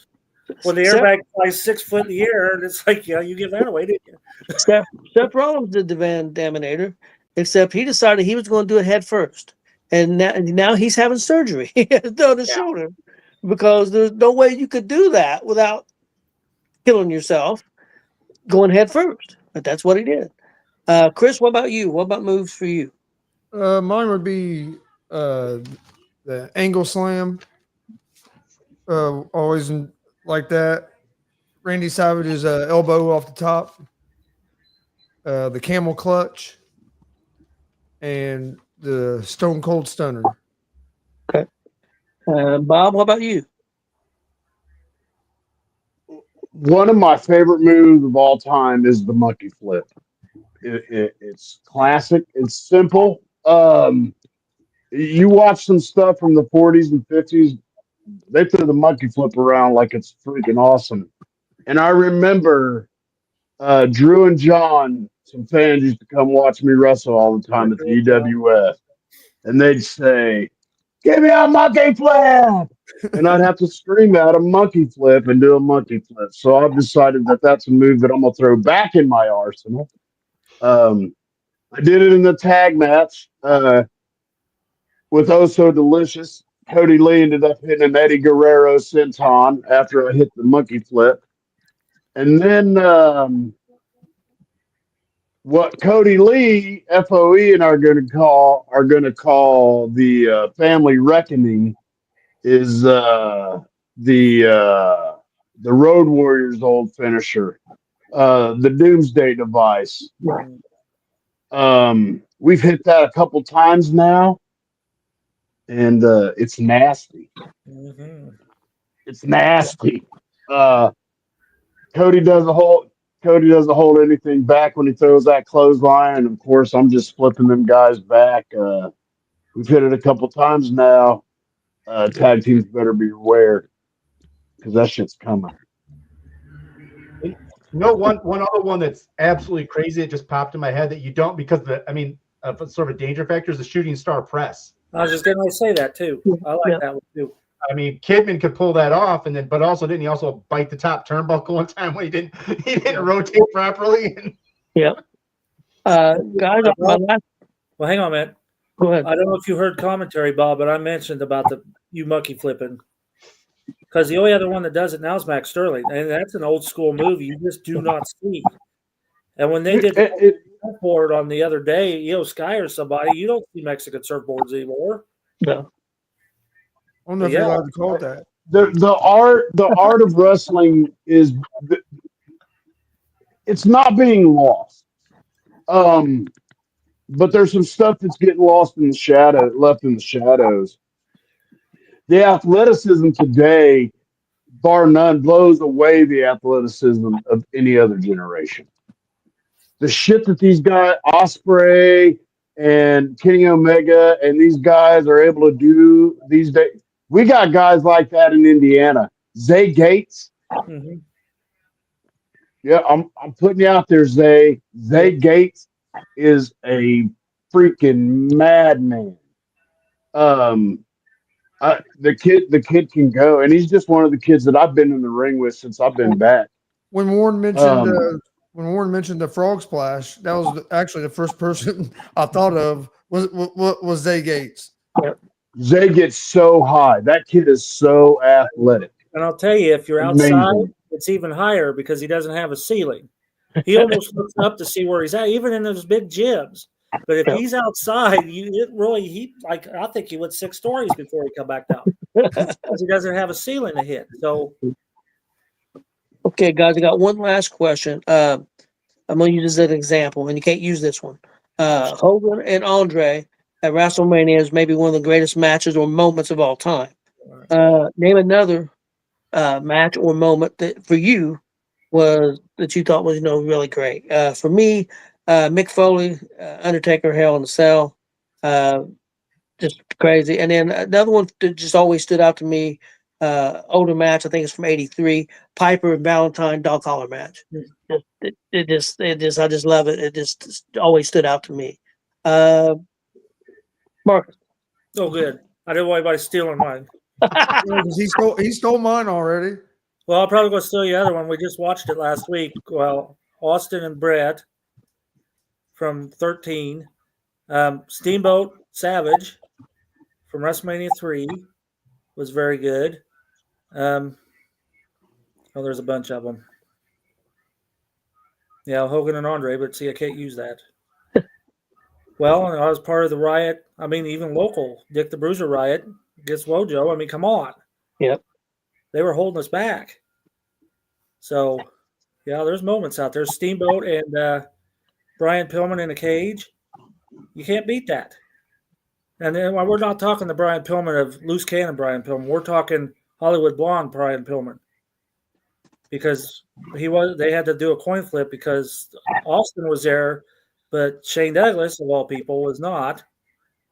when the airbag flies 6 foot in the air, it's like you give that away, didn't you? Seth Rollins did the Van Daminator, except he decided he was going to do it head first. And now he's having surgery on his shoulder because there's no way you could do that without killing yourself going head first. But that's what he did. Chris, what about you? What about moves for you? Mine would be the angle slam. Always like that. Randy Savage's elbow off the top. The camel clutch. And the Stone Cold Stunner. Okay. Bob, what about you? One of my favorite moves of all time is the monkey flip. It's classic. It's simple. You watch some stuff from the 40s and 50s. They threw the monkey flip around like it's freaking awesome. And I remember Drew and John, some fans used to come watch me wrestle all the time at the G.W.R. And they'd say, "Give me a monkey flip!" And I'd have to scream out a monkey flip and do a monkey flip. So I've decided that that's a move that I'm going to throw back in my arsenal. I did it in the tag match with Oh So Delicious. Cody Lee ended up hitting an Eddie Guerrero senton after I hit the monkey flip. And then what Cody Lee, FOE, and are going to call the family reckoning is the Road Warriors' old finisher, the Doomsday Device. We've hit that a couple times now, and it's nasty. Mm-hmm. It's nasty. Cody doesn't hold anything back when he throws that clothesline, and of course I'm just flipping them guys back. We've hit it a couple times now. Tag teams better be aware because that shit's coming. One other one that's absolutely crazy. It just popped in my head that you don't because sort of a danger factor is the shooting star press. I was just going to say that too. I like that one too. I mean, Kidman could pull that off, but also didn't he also bite the top turnbuckle one time when he didn't rotate properly? Yeah. Guys, my last. Well, hang on, man. Go ahead. I don't know if you heard commentary, Bob, but I mentioned about you monkey flipping because the only other one that does it now is Max Sterling, and that's an old school move you just do not see. And when they did the surfboard on the other day, Sky or somebody, you don't see Mexican surfboards anymore. No. I don't know if you're allowed to call it that. The art of wrestling is it's not being lost. But there's some stuff that's getting lost in the shadow, left in the shadows. The athleticism today, bar none, blows away the athleticism of any other generation. The shit that these guys, Osprey and Kenny Omega, and these guys are able to do these days. We got guys like that in Indiana. Zay Gates. Mm-hmm. Yeah, I'm putting you out there, Zay. Zay Gates is a freaking madman. The kid can go, and he's just one of the kids that I've been in the ring with since I've been back. When Warren mentioned the frog splash, that was actually the first person I thought of was Zay Gates. Zay gets so high. That kid is so athletic. And I'll tell you, if you're outside, it's even higher because he doesn't have a ceiling. He almost looks up to see where he's at, even in those big gyms. But if he's outside, I think he went 6 stories before he come back down because he doesn't have a ceiling to hit. So, okay, guys, I got one last question. I'm going to use this as an example, and you can't use this one. Hogan and Andre at WrestleMania is maybe one of the greatest matches or moments of all time. Name another match or moment that for you that you thought was really great. For me, Mick Foley, Undertaker, Hell in a Cell, just crazy. And then another one that just always stood out to me, older match. I think it's from '83. Piper and Valentine dog collar match. It just I just love it. It just always stood out to me. Marcus. Oh, good. I didn't want anybody stealing mine. He stole mine already. Well, I'll probably go steal the other one. We just watched it last week. Well, Austin and Brett from 13. Steamboat Savage from WrestleMania 3 was very good. There's a bunch of them. Yeah, Hogan and Andre, but see, I can't use that. Well, I was part of the riot. I mean, even local, Dick the Bruiser riot against Wojo. I mean, come on. Yep. They were holding us back. So, yeah, there's moments out there. Steamboat and Brian Pillman in a cage. You can't beat that. And then we're not talking the Brian Pillman of loose cannon Brian Pillman. We're talking Hollywood Blonde Brian Pillman. Because they had to do a coin flip because Austin was there, but Shane Douglas, of all people, was not.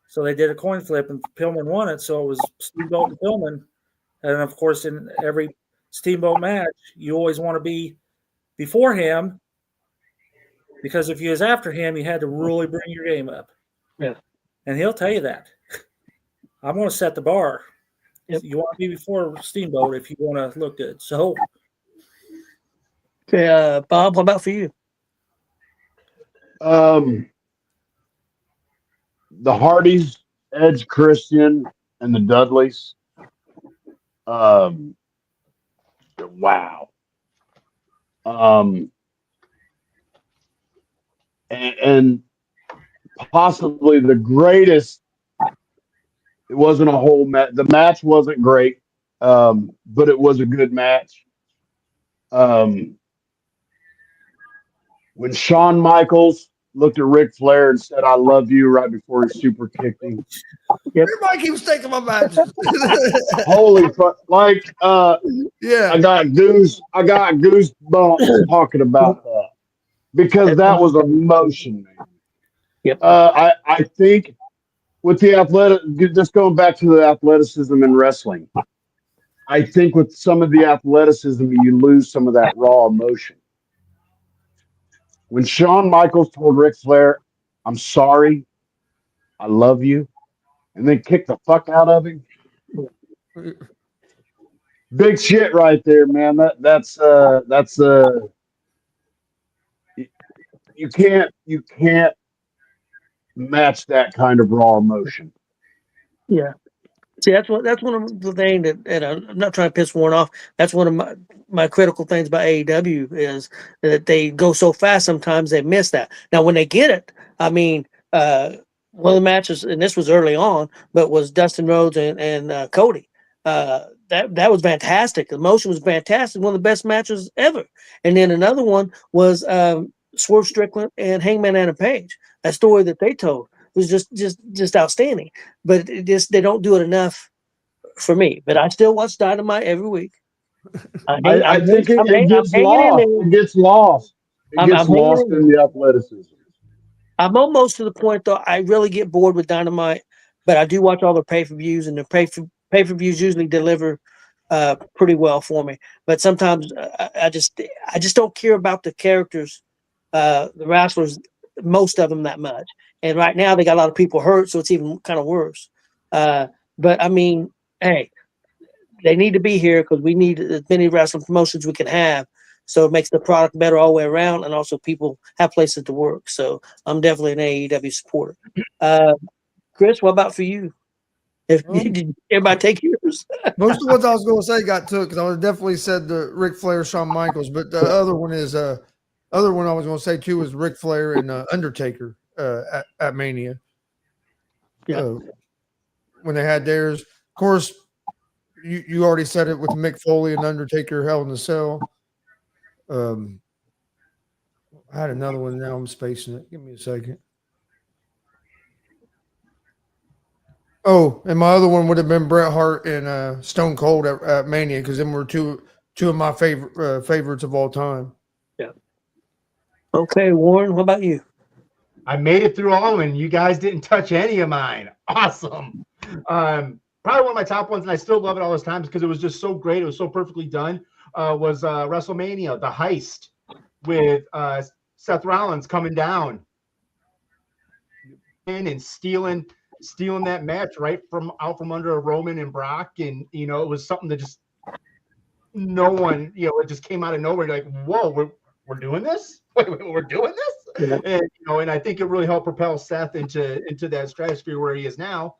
So they did a coin flip, and Pillman won it. So it was Steamboat and Pillman. And, of course, in every Steamboat match, you always want to be before him because if you was after him, you had to really bring your game up. Yeah. And he'll tell you that. I'm going to set the bar. Yep. You want to be before Steamboat if you want to look good. So, okay, Bob, what about for you? The Hardys, Edge Christian, and the Dudleys. Wow. And possibly the greatest. It wasn't a whole match. The match wasn't great, but it was a good match. When Shawn Michaels looked at Ric Flair and said, "I love you," right before he super kicked him. Yep. Everybody keeps taking my matches. Holy fuck! Yeah, I got goosebumps talking about that because that was emotion, man. Yep. I think with the just going back to the athleticism in wrestling, I think with some of the athleticism, you lose some of that raw emotion. When Shawn Michaels told Ric Flair, "I'm sorry, I love you," and then kicked the fuck out of him, big shit right there, man. That's you can't match that kind of raw emotion. Yeah. See, that's one of the things that, and I'm not trying to piss Warren off. That's one of my critical things about AEW is that they go so fast. Sometimes they miss that. Now, when they get it, I mean, one of the matches, and this was early on, but was Dustin Rhodes and Cody. That was fantastic. The emotion was fantastic. One of the best matches ever. And then another one was Swerve Strickland and Hangman Adam Page. That story that they told was just outstanding. But they don't do it enough for me. But I still watch Dynamite every week. I think it I'm gets hanging in lost. there. It gets lost. It I'm gets hanging lost in in there. the athleticism. I'm almost to the point though. I really get bored with Dynamite, but I do watch all the pay-per-views, and the pay-per-views usually deliver pretty well for me. But sometimes I just don't care about the characters, the wrestlers, most of them that much. And right now they got a lot of people hurt, so it's even kind of worse. But I mean, hey, they need to be here because we need as many wrestling promotions we can have. So it makes the product better all the way around, and also people have places to work. So I'm definitely an AEW supporter. Uh, Chris, what about for you? If did everybody take yours? Most of what I was going to say got took because I would have definitely said the Ric Flair, Shawn Michaels, but the other one is other one I was going to say too was Ric Flair and Undertaker at Mania. Yeah. When they had theirs, of course, you already said it with Mick Foley and Undertaker, Hell in a Cell. I had another one. Now I'm spacing it. Give me a second. Oh, and my other one would have been Bret Hart and Stone Cold at Mania because them were two of my favorites of all time. Yeah. Okay, Warren, what about you? I made it through all of them, and you guys didn't touch any of mine. Awesome. Probably one of my top ones, and I still love it all those times because it was just so great. It was so perfectly done. Was WrestleMania, the heist with Seth Rollins coming down in and stealing that match right from under Roman and Brock, and it was something that just no one, it just came out of nowhere. You're like, whoa, we're doing this? Wait, we're doing this? Yeah. And and I think it really helped propel Seth into that stratosphere where he is now.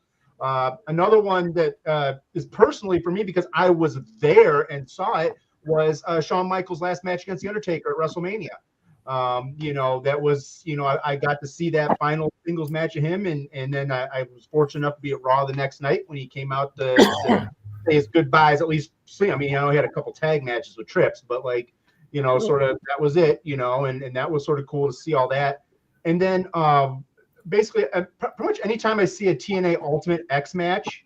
Another one that is personally for me because I was there and saw it was Shawn Michaels' last match against The Undertaker at WrestleMania. That was, I got to see that final singles match of him, and then I was fortunate enough to be at Raw the next night when he came out to say his goodbyes. At least, he had a couple tag matches with Trips, but sort of that was it, and that was sort of cool to see all that. And then basically, pretty much anytime I see a TNA Ultimate X match,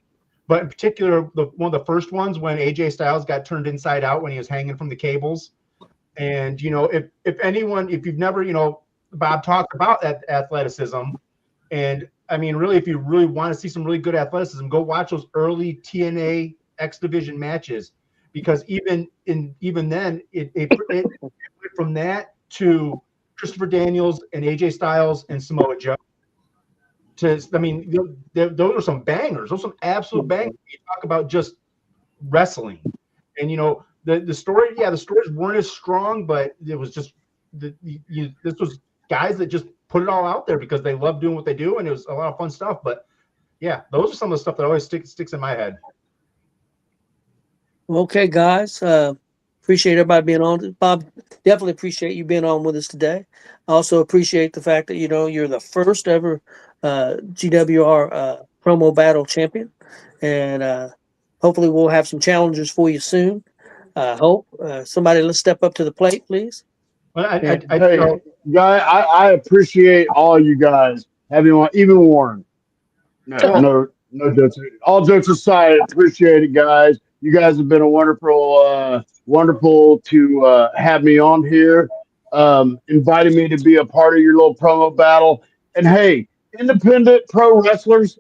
but in particular, one of the first ones when AJ Styles got turned inside out when he was hanging from the cables. And, if you've never, Bob talked about athleticism. And I mean, really, if you really want to see some really good athleticism, go watch those early TNA X Division matches, because even then, it went from that to Christopher Daniels and AJ Styles and Samoa Joe. Those are some bangers. Those are some absolute bangers. You talk about just wrestling, and the story. Yeah, the stories weren't as strong, but it was just this was guys that just put it all out there because they love doing what they do, and it was a lot of fun stuff. But yeah, those are some of the stuff that always sticks in my head. Okay, guys. Appreciate everybody being on. Bob, definitely appreciate you being on with us today. I also appreciate the fact that you're the first ever G.W.R. promo battle champion, and hopefully we'll have some challengers for you soon. Hope somebody let's step up to the plate, please. Well, I appreciate all you guys having on, even Warren. No jokes. All jokes aside, appreciate it, guys. You guys have been a wonderful to have me on here, inviting me to be a part of your little promo battle. And hey, independent pro wrestlers,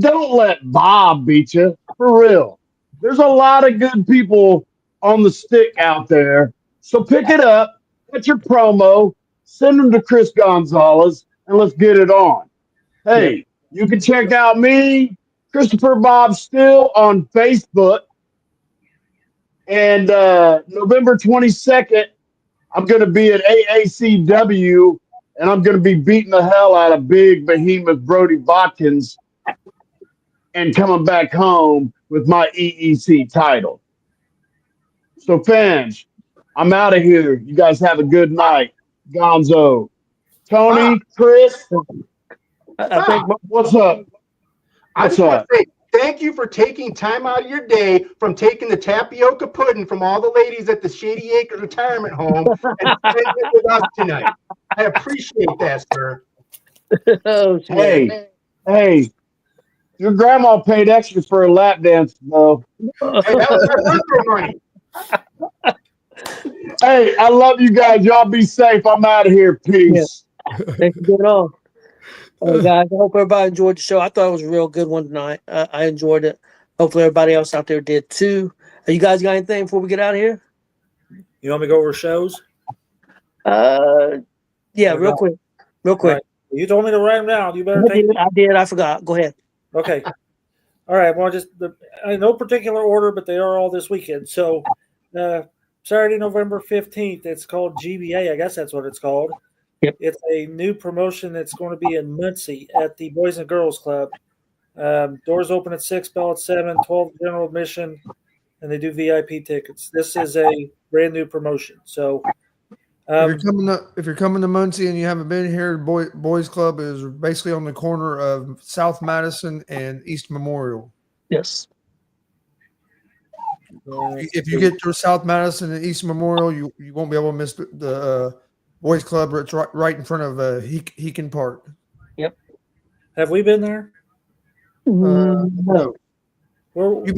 don't let Bob beat you, for real. There's a lot of good people on the stick out there. So pick it up, get your promo, send them to Chris Gonzalez, and let's get it on. Hey, you can check out me, Christopher Bob Steele, on Facebook. And November 22nd, I'm going to be at AACW and I'm going to be beating the hell out of big behemoth Brody Botkins and coming back home with my EEC title. So fans, I'm out of here. You guys have a good night. Gonzo. Tony, Chris, I think what's up? I just want to say thank you for taking time out of your day from taking the tapioca pudding from all the ladies at the Shady Acres retirement home and spending it with us tonight. I appreciate that, sir. oh, shit. Hey, your grandma paid extra for a lap dance, though. Hey, that was our birthday money. Hey, I love you guys. Y'all be safe. I'm out of here. Peace. Thanks for getting on. Guys, I hope everybody enjoyed the show. I thought it was a real good one tonight. I enjoyed it. Hopefully everybody else out there did too. You guys got anything before we get out of here? You want me to go over shows? Yeah, real quick. Right. You told me to write them down. You better take I did. I forgot. Go ahead. Okay. All right. Well, in no particular order, but they are all this weekend. So Saturday, November 15th, it's called GBA. I guess that's what it's called. Yep. It's a new promotion that's going to be in Muncie at the Boys and Girls Club. Doors open at 6, bell at 7, 12 general admission, and they do VIP tickets. This is a brand new promotion. So if you're coming to Muncie and you haven't been here, Boys Club is basically on the corner of South Madison and East Memorial. Yes. If you get to South Madison and East Memorial, you won't be able to miss the Boys Club. It's right in front of Heakin Park. Yep. Have we been there? No. You've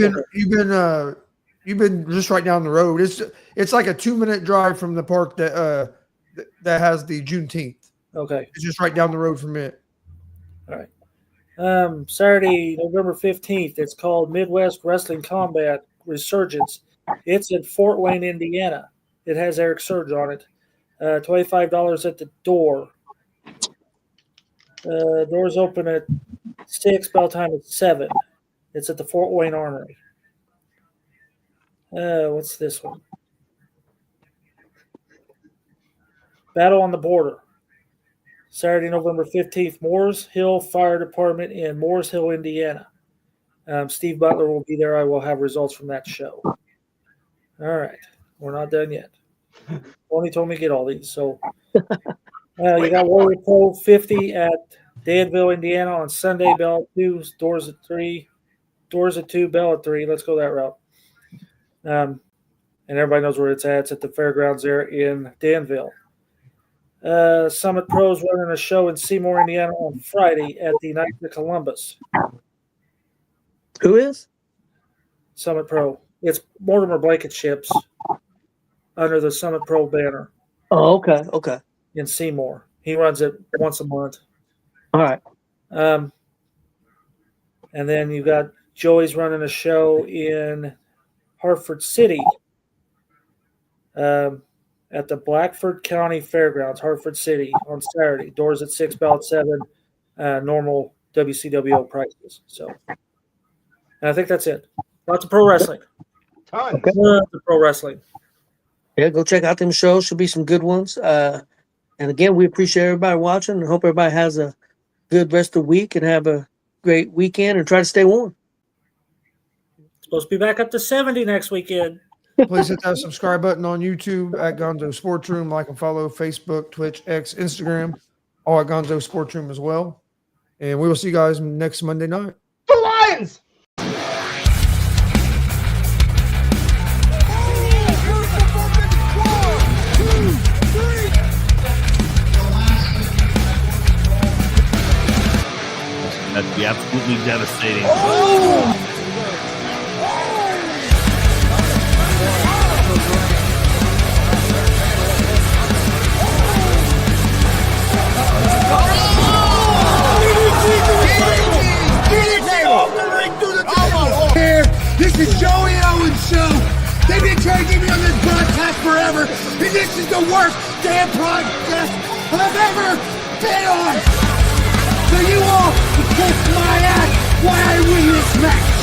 been just right down the road. It's like a 2-minute drive from the park that has the Juneteenth. Okay. It's just right down the road from it. All right. Saturday, November 15th, it's called Midwest Wrestling Combat Resurgence. It's in Fort Wayne, Indiana. It has Eric Surge on it. $25 at the door. Doors open at 6, bell time at 7. It's at the Fort Wayne Armory. What's this one? Battle on the Border. Saturday, November 15th, Moores Hill Fire Department in Moores Hill, Indiana. Steve Butler will be there. I will have results from that show. All right. We're not done yet. Tony told me to get all these. So you got Warrior Pro 50 at Danville, Indiana on Sunday, bell at 2, doors at 3. Doors at 2, bell at 3. Let's go that route. And everybody knows where it's at. It's at the fairgrounds there in Danville. Summit Pros running a show in Seymour, Indiana on Friday at the Knights of Columbus. Who is? Summit Pro. It's Mortimer Blankenship's under the Summit Pro banner. Oh, okay. Okay. In Seymour. He runs it once a month. All right. And then you got Joey's running a show in Hartford City at the Blackford County Fairgrounds, Hartford City, on Saturday. Doors at 6, bell at 7, normal WCWO prices. So, and I think that's it. Lots of pro wrestling. Tons. Lots of pro wrestling. Yeah, go check out them shows. Should be some good ones. And again, we appreciate everybody watching and hope everybody has a good rest of the week and have a great weekend and try to stay warm. Supposed to be back up to 70 next weekend. Please hit that subscribe button on YouTube at Gonzo's Sports Room. Like and follow Facebook, Twitch, X, Instagram, all at Gonzo's Sports Room as well. And we will see you guys next Monday night. The Lions! That'd be absolutely devastating. Here, this is Joey Owens' show. They've been trying to get me on this broadcast forever, and this is the worst damn broadcast I've ever been on. So you all can kiss my ass while I win this match.